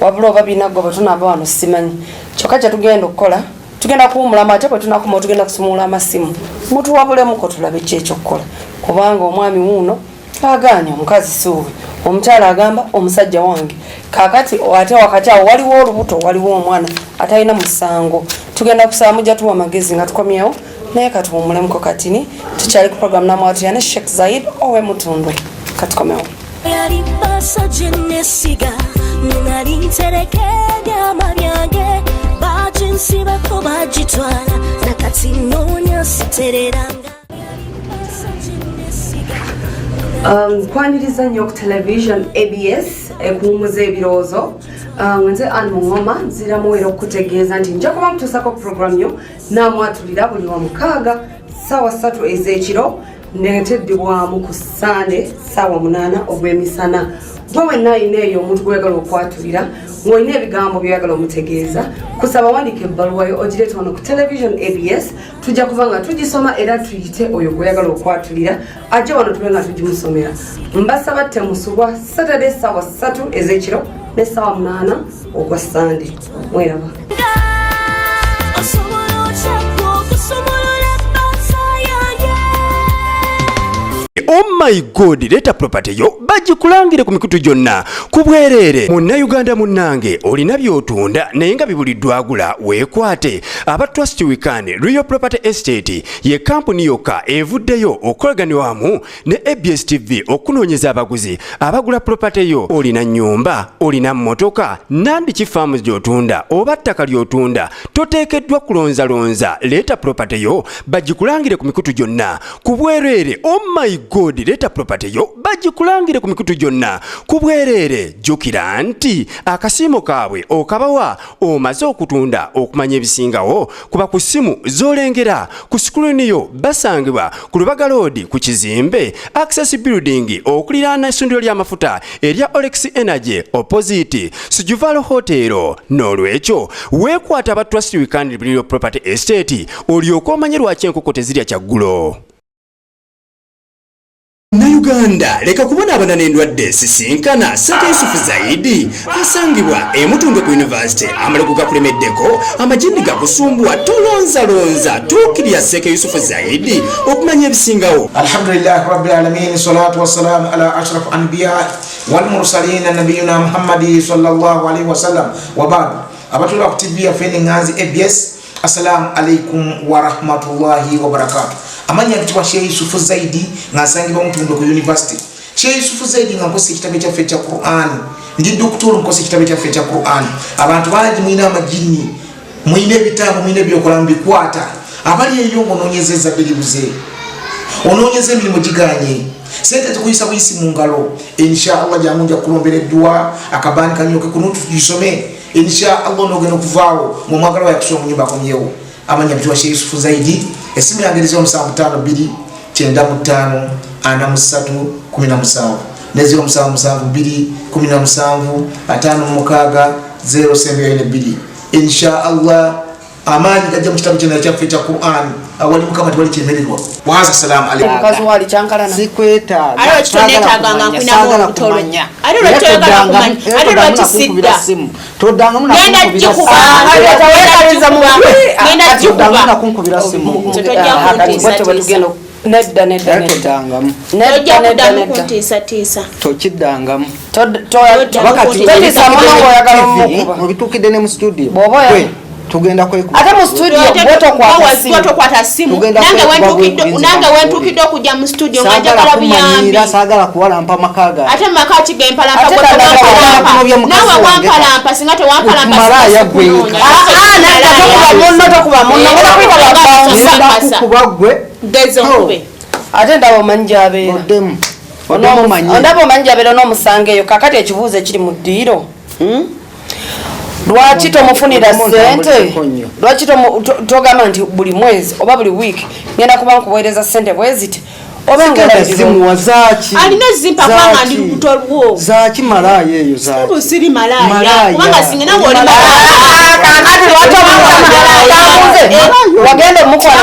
wabula oba binaggwe bwe tunaaba wano simanyi kyokka kyetugenda okukola tugenda kuwumulamu ate bwe tunakuma tugenda kusumula amasimu mutuwabulemuko tulabe ki ekyokukola kubanga omwami wuuno agaanye omukazi suubi omukyala agamba omusajja wange kaakati ate wakati awo waliwo olubuto waliwo omwana atalina musango tugenda kusaba mujja tuwa amagezi nga tukomyewo naye katuwumulemuko katini tukyali ku programu namwatulya ne Sheikh Zaid owe Mutundwe katukomewo yali basajja nesiga nali nterekedde amabyange baginsibako bagitwala nakati noonya sitereranga kwaniriza nnyo ku television ABS ekuwummuza ebirowoozo nze Anne Mungoma nziramu era okutegeeza nti nja kuba mutuusako program yo namwatulira buli wa mukaaga ssaawa 3 ez'ekiro neteddibwamu ku Sande ssaawa 8 ogw'emisana gwe wenna ayina eyo omuntu gweyagala okwatulira ng'olina ebigambo byeyagala omutegeeza kusaba wandika ebbaluwa yo ogireeta wano ku television ABS tujja kuba nga tugisoma era tuyite oyo gweyagala okwatulira ajje wano tube nga tugimusomera mbasaba temusubwa Saturday ssaawa 3 ez'ekiro ne ssaawa 8 ogwa Sande mweraba oh my god leeta property yo bagikulangire ku mikutu gyonna ku bwereere. Munnayuganda munnange olina by'otunda naye nga bibuliddwa agula weekwate. Aba Trust Weekend Real Property Estate ye kampuni yokka evuddeyo okolaganirwamu ne ABS TV okunoonyeza abaguzi abagula property yo. Olina nnyumba, olina mmotoka, nandiki farms gy'otunda oba ttaka ly'otunda, toteekeddwa kulonzalonza. Leeta property yo bagikulangire ku mikutu gyonna ku bwereere. Oh my god leeta property yo bagikulangire ku mikutu gyonna ku bwereere. Jjukira nti akasiimo kaabwe okabawa omaze okutunda okumanya ebisingawo kuba ku ssimu z'olengera ku sikulini yo. Basangibwa ku Lubaga Road ku kizimbe Access Building okuliraana essundiro ly'amafuta erya Olex Energy opposite Sujuvalo Hotel. N'olwekyo weekwata aba Trust Weekend Real Property Estate olyoka omanye lwaki enkoko tezirya kyaggulo. Uganda leka kubonaabona n'endwadde sisinkana Ssente Yusufu Zaidi asangibwa Mutundwe ku University amalegu gakulemeddeko amajini gakusumbwa tolonzalonza tuukirya Ssente Yusufu Zaidi okumanya ebisingawo. Alhamdulillahi rabbil alamin salatu wassalamu ala ashraf anbiya wal mursalin nabiyina Muhammadi sallallahu alaihi wasallam wa ba'd. Abatula kutibia feni nganzi ABS. Assalamu alaikum wa rahmatullahi wa barakatuh. Amanya kitwa Sheikh Yusufu Zaidi ngasangibwa Mutundwe ku University. Sheikh Yusufu Zaidi ngankose kitabu kyaffe kya Qur'an. Ndi doktor nkose kitabu kyaffe kya Qur'an. Abantu bangi mwina amajini, mwine bitabo, mwine byokola mbikwata. Abali eyo ngonoonyezeza bilibuze. Onoonyeza emirimu giganye. Sente tukuyisa buyisi mu ngalo. Inshallah jamunja kulombera dua akabani kanyoke kunutu tujisome. Inshallah nogeno kuvaawo mu mwagalo yakusoma mu nyumba komyewo. Amanya bitwa Sheikh Yusufu Zaidi. Esimu yangerezo 752 95 43 17 neziro 772 17 56 072. Inshallah amani kajja mu kitabu kino kyaffe kya Qur'an awali mukama twali kyemererwa. Waza salamu alaykum. Mukazi wali kyankala na sikweta Alo tuneetaganga nkwina mu tolnya. Alo lwetwagala kumanya. Alo lwakisidda. Todanga muna kunkubira simu. Tawekaliza mu ngenda todanga kunkubira simu. tugendo nedda Todangamu. Nedda kuntiisa. Tokidangamu. Totisa mono oyagala omukuba. Obitukidde ne mu studio. Boboya. Tugenda kwekuba. Ate mu studio botokwata simu. Nange wentukidde okujja mu studio nga njagala buyambi. Saagala kuwalampa makaga. Ate maka kigempalampa nawe wampalampa singa tewampalampa ate ndaba omanyi abeera ondaba omanyi abeera n'omusanga eyo kakati ekibuuzo ekiri mu ddiiro lwaki tomufunira ssente lwaki togamba nti buli mwezi oba buli wiiki ngenda kuba nkuweereza ssente bweziti obengazimuwa zaki alina zimpa kwanga ndi lubuto lwo zaki malaya eyo zaki busiri malaya kubanga singina ngoli kakati lwaki wagenda omukola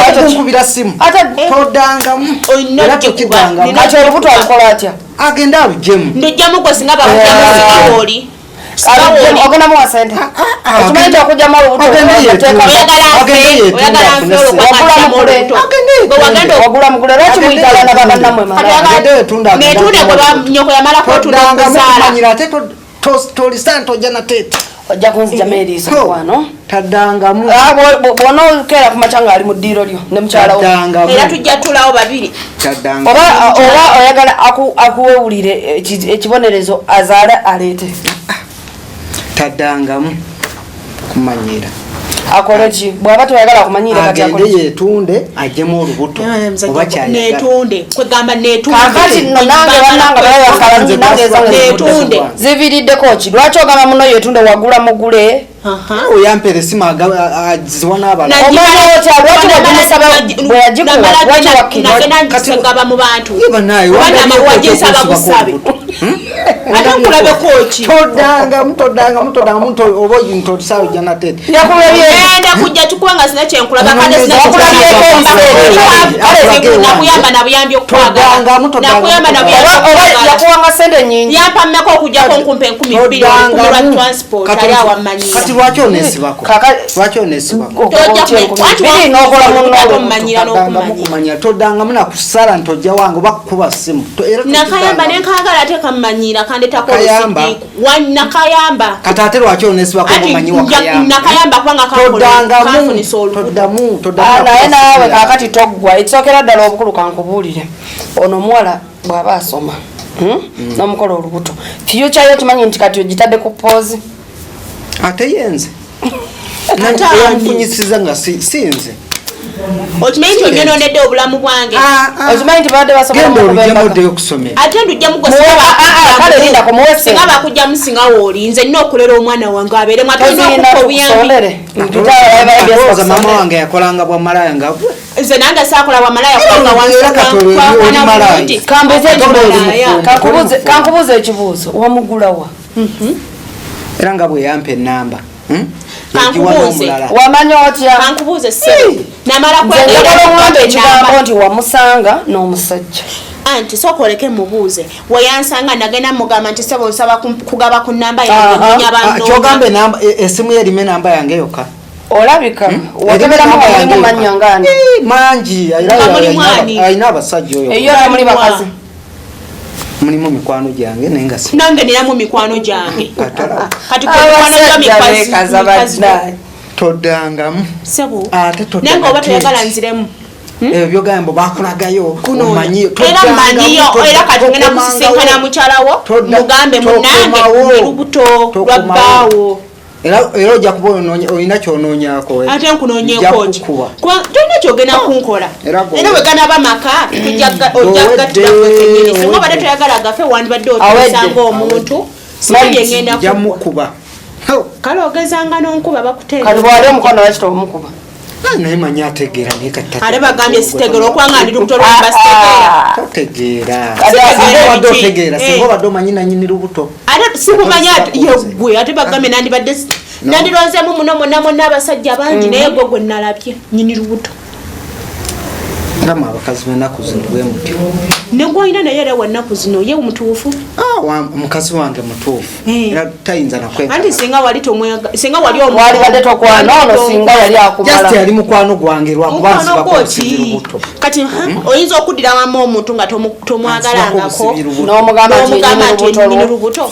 oli kunkubira simu todangamu era tokidangamu ati olubuto alukola atya agenda alujemu ndojjamu gwe singa bakujamu oli ogenda muwa sente okimanyi nti okujjamu olubuto wagula mugule lwaki mwitalana babannamwe netunde gwe nyoko yamalako tudakuzaala ate tolisana tojja natete ojja kunzijamu eriiso mukwano taddangamu bwona okeera ku maca nga ali mu ddiiro lyo ne mukyalawo era tujja tulawo babiri oba oyagala akuwewulire ekibonerezo azaale aleete taddangamu kumanyira akole ki bw'aba toyagala kumanyira kati agende yeetunde ajjemu olubuto oba netunde kwegamba netunde kakati nno nange bannanga bayakalani nange netunde ziviriddeko ki lwaki ogamba muno yetunde wagula mugule oyampera esimu aziwa n'abala omwana otya lwaki wagimusaba bwe yagikuwa lwaki wakkiriza mu bantu wagisaba busabe ate nkulabeko ki todangamu oba ntolisaawo ojja natete enda kujja tukubanga sina kyenkulaba nakuyamba nabuyambi okukwagala nakuyamba yakuwanga sente nyingi yampa mmeko okujjako nkumpe 12 kulwa transport ali awamanyira kati lwaki onesibako n'okumanyira toddanga munakusala ntojja wange oba kukuba simu nakayamba nenkagala ate kamanyira kandetako nakayamba kati ate lwaki onesibako omanyi nakayamba kubanga kanfunisa olubuto naye naawe kakati toggwa ekisookera ddala obukulu kankubuulire ono omuwala bw'aba asoma n'omukola olubuto fyuca yo kimanyi nti kati ogitadde ku poozi ate yenze yamfunyisiza nga sinze okimanyi nti onyonoonedde obulamu bwange okimanyi nti badde basomaoddeyo okusomera ate ndujjamugosinga bakujjamu singa wooli nze nina okulera omwana wange abeeremu atalina obuyambi mama wange yakolanga bwamalaya nga nze nange saakola bwamalaya kubanga wansi kankubuuza ekibuuzo wamugulawa era nga bwe yampa enamba wamanya otya kankubuuze ssebo namala ekigambo nti wamusanga n'omusajja anti sooka oleke mubuuze weyansanga nagenda mugamba nti sebo nsaba kugaba ku namba yange kyogamba enamba esimu yerime enamba yange yokka olabika wakeberamu wamanya ngani mangi ayina abasajja oyo eyo muli bakazi mulimu mikwano gyange naye nga nange ninamu mikwano gyange kati mikwano toddangamu sebo naye nga oba toyagala nziremu ebyo byogambo bakulagayo era manyiyo era kati ngenda kusisinkana mukyalawo mugambe munange lubuto lwa bbaawo era ojja kuba olina kyonoonyako ate nkunoonyeeko ki tolina kyogenda kunkola era weganaba maka ojjagattirakenyini singa obadde toyagala gafe wandibadde otuusanga omuntu sibyeŋŋenda mukuba kale ogezanga n'onkuba bakuteera kati bwali omukono wakita omukuba naye manyi ategeera naye ate bagambye sitegera okwanga ndi lubuto lwamba sitegera totegeera singa obadde omanyi nanyini lubuto ate sikumanya yegwe ate bagambye nandibadde nandironzemu muno monna abasajja bangi naye gwe gwe nalabye nyini lubuto ngama abakazi b'ennaku zino bwe mutyo negwalina naye era wannaku zino ye mutuufu omukazi wange mutuufu era tayinza nakwenga anti singa wali wali badde tokwana ono singa yali akumala just yali mukwano gwange lwakubansibakosibira kati oyinza okuddira wamu omuntu nga tomwagalangako n'omugamba nti nyini lubuto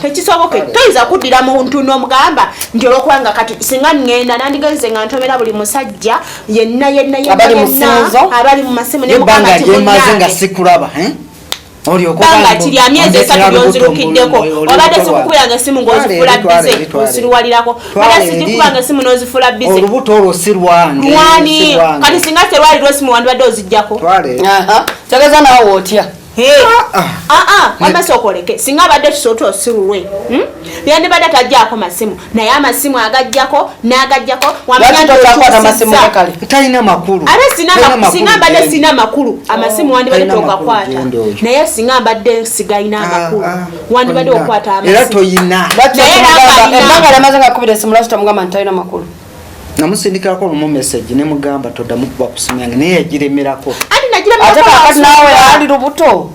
tekisoboke toyinza kuddira muntu n'omugamba nti olwokubanga kati singa ŋŋenda nandigenze nga ntomera buli musajja yenna abali mu masimu nebanga lyemaze nga sikulaba banga tilya myezi 3 byonzirukiddeko obadde sikukubiranga esimu ng'ozifula bize osiruwalirako badde sikikubanga esimu n'ozifula bize olubuto olwo si lwange lwani kati singa terwalirwa esimu wandibadde ozijjako tegeza naawe otya wamba sookoleke singa abadde kisooto osirulwe yandibadde tajjaako masimu naye amasimu agajjako n'agajjako talina makulu ate singa mbadde sina makulu amasimu wandibadde togakwata naye singa mbadde sigayina amakulu wandibadde okwata amasimu era toyina ebbanga lyamaze nga kubira esimu lwaki tamugamba nti talina makulu namusindikirako olumu message nemugamba toddamu kuba ku simu yange naye yagiremerako ate kakati naawe ali lubuto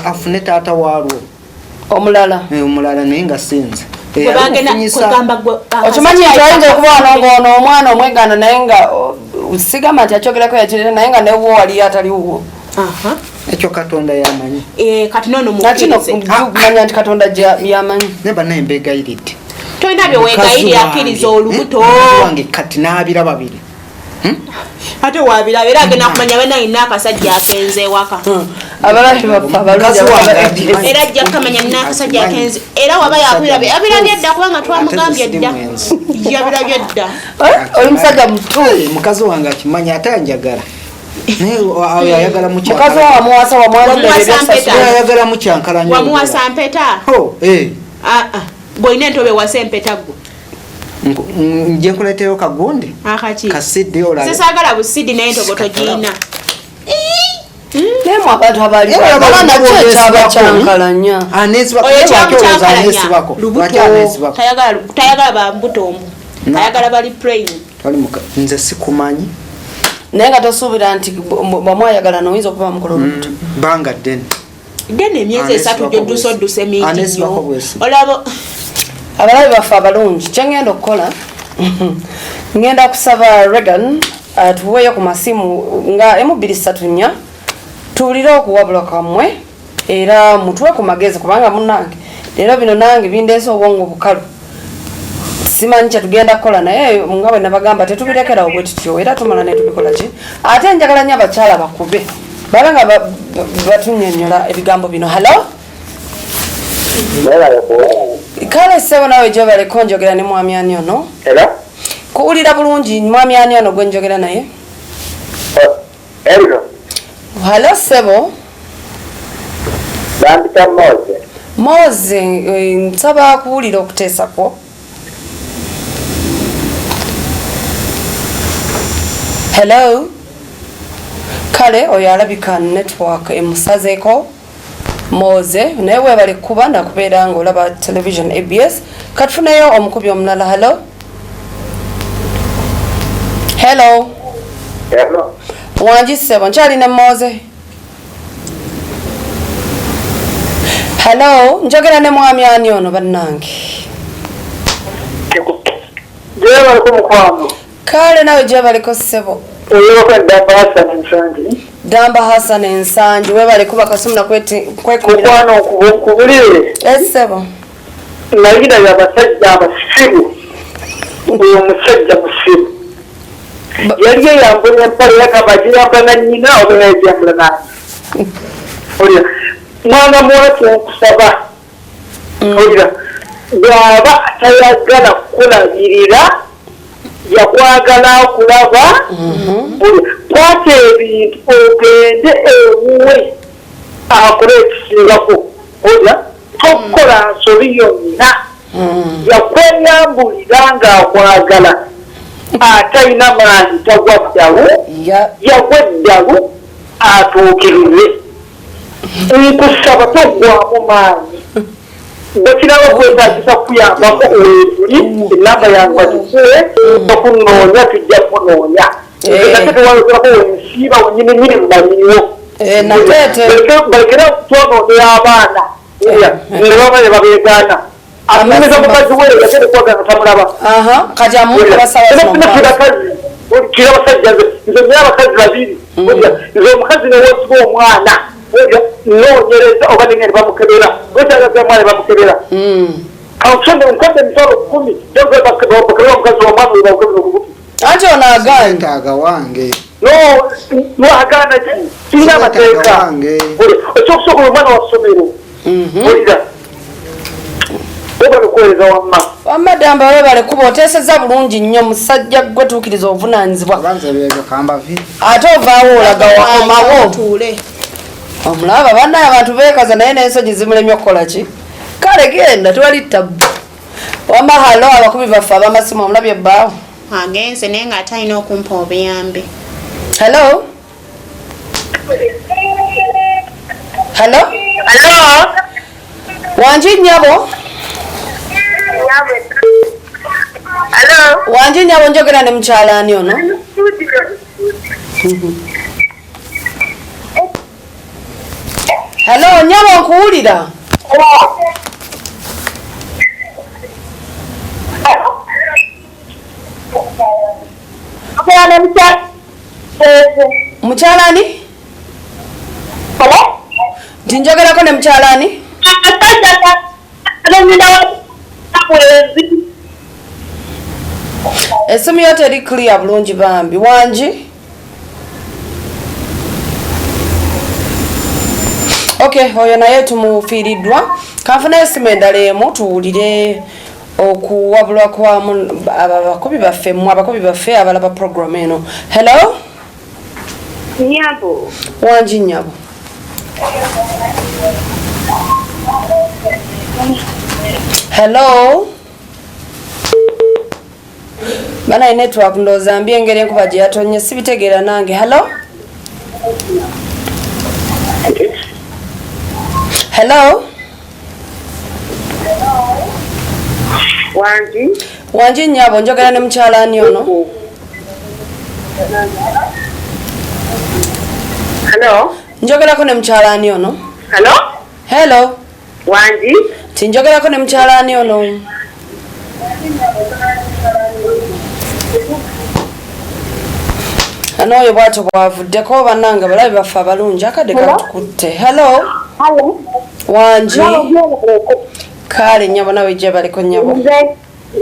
afune taata waalwo omulala naye nga sinze okimanyi nti oyinza okuba wano ng'ono omwana omwegana naye nga sigamba nti akyogerako yakirira naye nga newo waliyo ataliwo ekyo katonda yamanyi kati nono manya nti katonda yamanyi naye banaye mbegayiridde tolina byewegayirira akkiriza olubuto wange kati n'abira babiri ate wabiraba era agenda kumanya benayina akasajja akenze ewaka era ajja kukamanya nina akasajja akenze era waba yakubirabe abirabye dda kubanga twamugambye dda yabirabye dda oli musajja mutu mukazi wange akimanya ate anjagala ayagala mukazi wamuwasa ayagala mukyankalanya wamuwasa mpeta gwolina entobe wasa empeta gwo nje nkuleeterayo kagundi kasidi sisagala busidi naye entoboto giyina nemu abantu abalabakyankalanya tayagala bambutombu ayagala bali plain nze sikumanyi naye nga tosuubira nti bwamwayagalana oyinza okuba mukola olubuto banga ddene dene emyezi 3 gyodusoduse mingi nnyo olaba abalabi baffe abalungi kyengenda okukola ngenda kusaba Regan tuweeyo ku masimu nga 1-2-3 tuwulire okuwabula kwammwe era mutuwe ku magezi kubanga munnange leero bino nange bindeese obwongo bukalu simanyi kyetugenda kukola naye nga bwe nabagamba tetubirekerawo bwe tutyo era tumala netubikola ki ate njagala nnyo abakyala bakube babe nga batunnyonnyola ebigambo bino halo kale ssebo nawe gyebaleko njogera ne mwami ani ono kuwulira bulungi mwami ani ono gwe njogera naye halo ssebo Moze nsaba kuwulira okuteesako hello kale oyo alabika network emusazeeko Moze naye weebale kuba nakubeera ng'olaba television ABS katufuneyo omukubi omulala hello wangi ssebo nkyali ne Moze hello njogera ne mwami ani ono bannange kale nawe gyebaliko ssebo Damba Hassan Ensanji webale kuba kasumna kwekumira kubulire essebo nagira y'abasajja abasiru uyo musajja musiru yali yambonye empale yakabaji yambana nyina obuneezi yambula nani olya mwana mwatu okusaba olya bwaba tayagala kukulabirira yakwagala okulaba kwata ebintu ogende ewuwe akole ekisingako olya tokukola nsobi yonna yakweyambulira ng'akwagala atalina maanyi tagwa ddalu yagwa eddalu atuukirize nkusaba toggwamu maanyi bakiraba kwetagisa kuyambako owebuli enamba yange batikuwe bakunoonya tujja kunoonya etetewaako wensiiba wenyininyini mumanyiwo balekera twonoonera abaana nga babaye babeegaana amumiza mukazi we yatera kwagana tamulaba kira abasajja nze nyina abakazi babiri nze omukazi newosiba omwana noonyereza oba nengeri bamukebera wesagaza omwana bamukebera kansonde nkodde emitwalo 10 bakebera omukazi womwana oyo bawukebera obugupi anti ono aganje wange noagaana ki kirina amateeka ekyokusobola omwana wa ssomero olira obalikuweereza wamma Damba webale kuba oteeseza bulungi nnyo musajja gwe tuukiriza obuvunaanyizibwa ate ovaawo olaga wakomawo omulaba bannaye abantu beekaza naye n'ensonyi zimulemye okukola ki kale genda tewali ttabu wamma halo abakubi baffe ab'amasimu omulabye ebbaawo agenze naye ng'atalina okumpa obuyambi hello wangi nnyabo wangi nnyabo njogera ne mukyalaani ono hello nnyabo nkuwulira mukyalaani nti njogerako ne mukyalaani essimu yo teri clear bulungi bambi wangi okay oyo naye tumufiiriddwa kanfuna essimu endala emu tuwulire okuwabulwa kwamu abakubi baffe mmwe abakubi baffe abalaba program eno hello Nyabo wangi nnyabo hello banaye network ndowooza mbi engeri enkuba gye yatonye sibitegeera nange hello wangi nnyabo njogera ne mukyalaani ono Njogerako ne mchalani ono. Hello. Wanji. Tinjogerako ne mchalani ono. Ano yo bwato bwavuddeko bannanga balabe baffe abalungi akadde katukutte. Hello. Wanji. Kale nyabo nawe je baliko nyabo.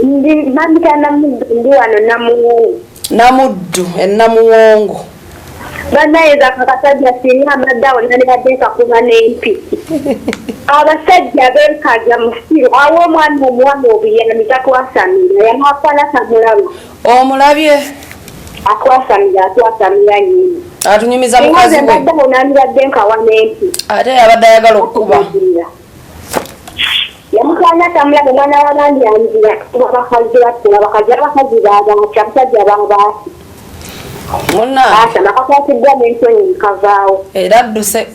Ndi mandika ndi wano Namuddu Namuwongo. Banayeza kakasajja singa amaddawo nalibaddeeka kuba n'empi. Abasajja beekajja musiru awo omwana omuwala obuyena takwasamira yamwakwala samulaba. Omulabye? Atwasamira nyini. Atunyumiza mukazi we. Amaddawo nalibadde nkawa n'empi. Ate yabadde ayagala okukuba. Yamukanya tamulaga mwana w'abandi yanzira kuba bakazi abakazi baabakya abasajja baabaasi. Muna. Asa nakakwatiddwa n'ensonyi nkavaawo. Era adduse.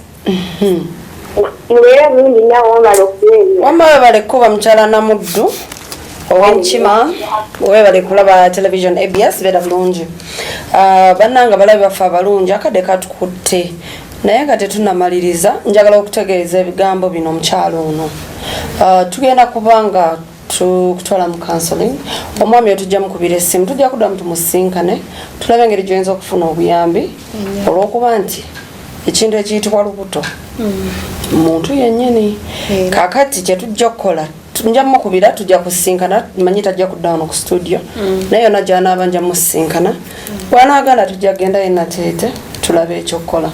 Mubeere bulungi naawe wambala okubeera. Wamma webale kuba mukyala Namuddu ow'Enkima webale kulaba television ABS beera bulungi. Bannanga balabe baffe abalungi akadde katukutte. Naye nga tetunnamaliriza njagala okutegeeza ebigambo bino omukyalo ono. Tugenda kubanga tukutwala mu counseling. Omwami otujja mukubira essimu tujja kuddamu tumusinkane tulabe engeri gy'oyinza okufuna obuyambi olw'okuba nti ekintu ekiyitibwa lubuto muntu yennyini. Kaakati kye tujja okukola nja mukubira tujja kusinkana manyi tajja kudda wano ku studio naye yonna gy'anaaba nja musinkana bw'anaagala tujja kugenda yenna teete tulabe ekyokukola.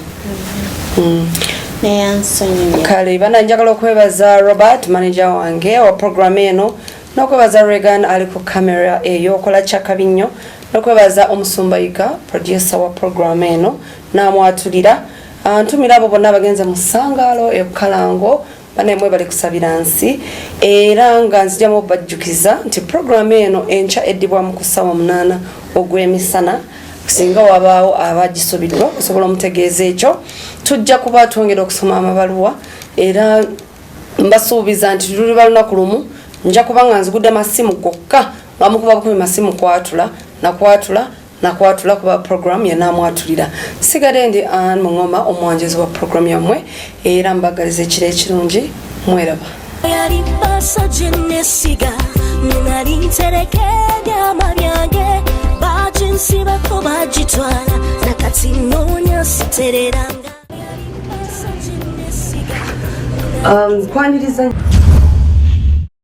Kale bana njagala okwebaza Robert manager wange wa program eno n'okwebaza Regan ali ku camera eyo okola kyakabi nnyo n'okwebaza Omusumbayika producer wa program eno n'amwatulira ntumira abo bonna abagenze mu Ssangaalo e Bukalango bana emwe bali kusabira nsi era nga nzijjamu bajjukiza nti program eno enkya eddibwa mu kusaawa 8 ogw'emisana singa wabaawo abagisobiddwa osobola omutegeeza ekyo tujja kuba twongera okusoma amabaluwa era mbasuubiza nti luliba lunaku lumu nja kuba nga nzigudde masimu gokka nga mukuba bukubi masimu nakwatula kuba program yenaamwatulira sigade ndi Ann Mungoma omwanjezi wa program yammwe era mbagaliza ekiro ekirungi mweraba. Yali basa jenesiga nali nterekedde amabyange baginsibako bagitwala nakati noonya sitereranga. Kwaniriza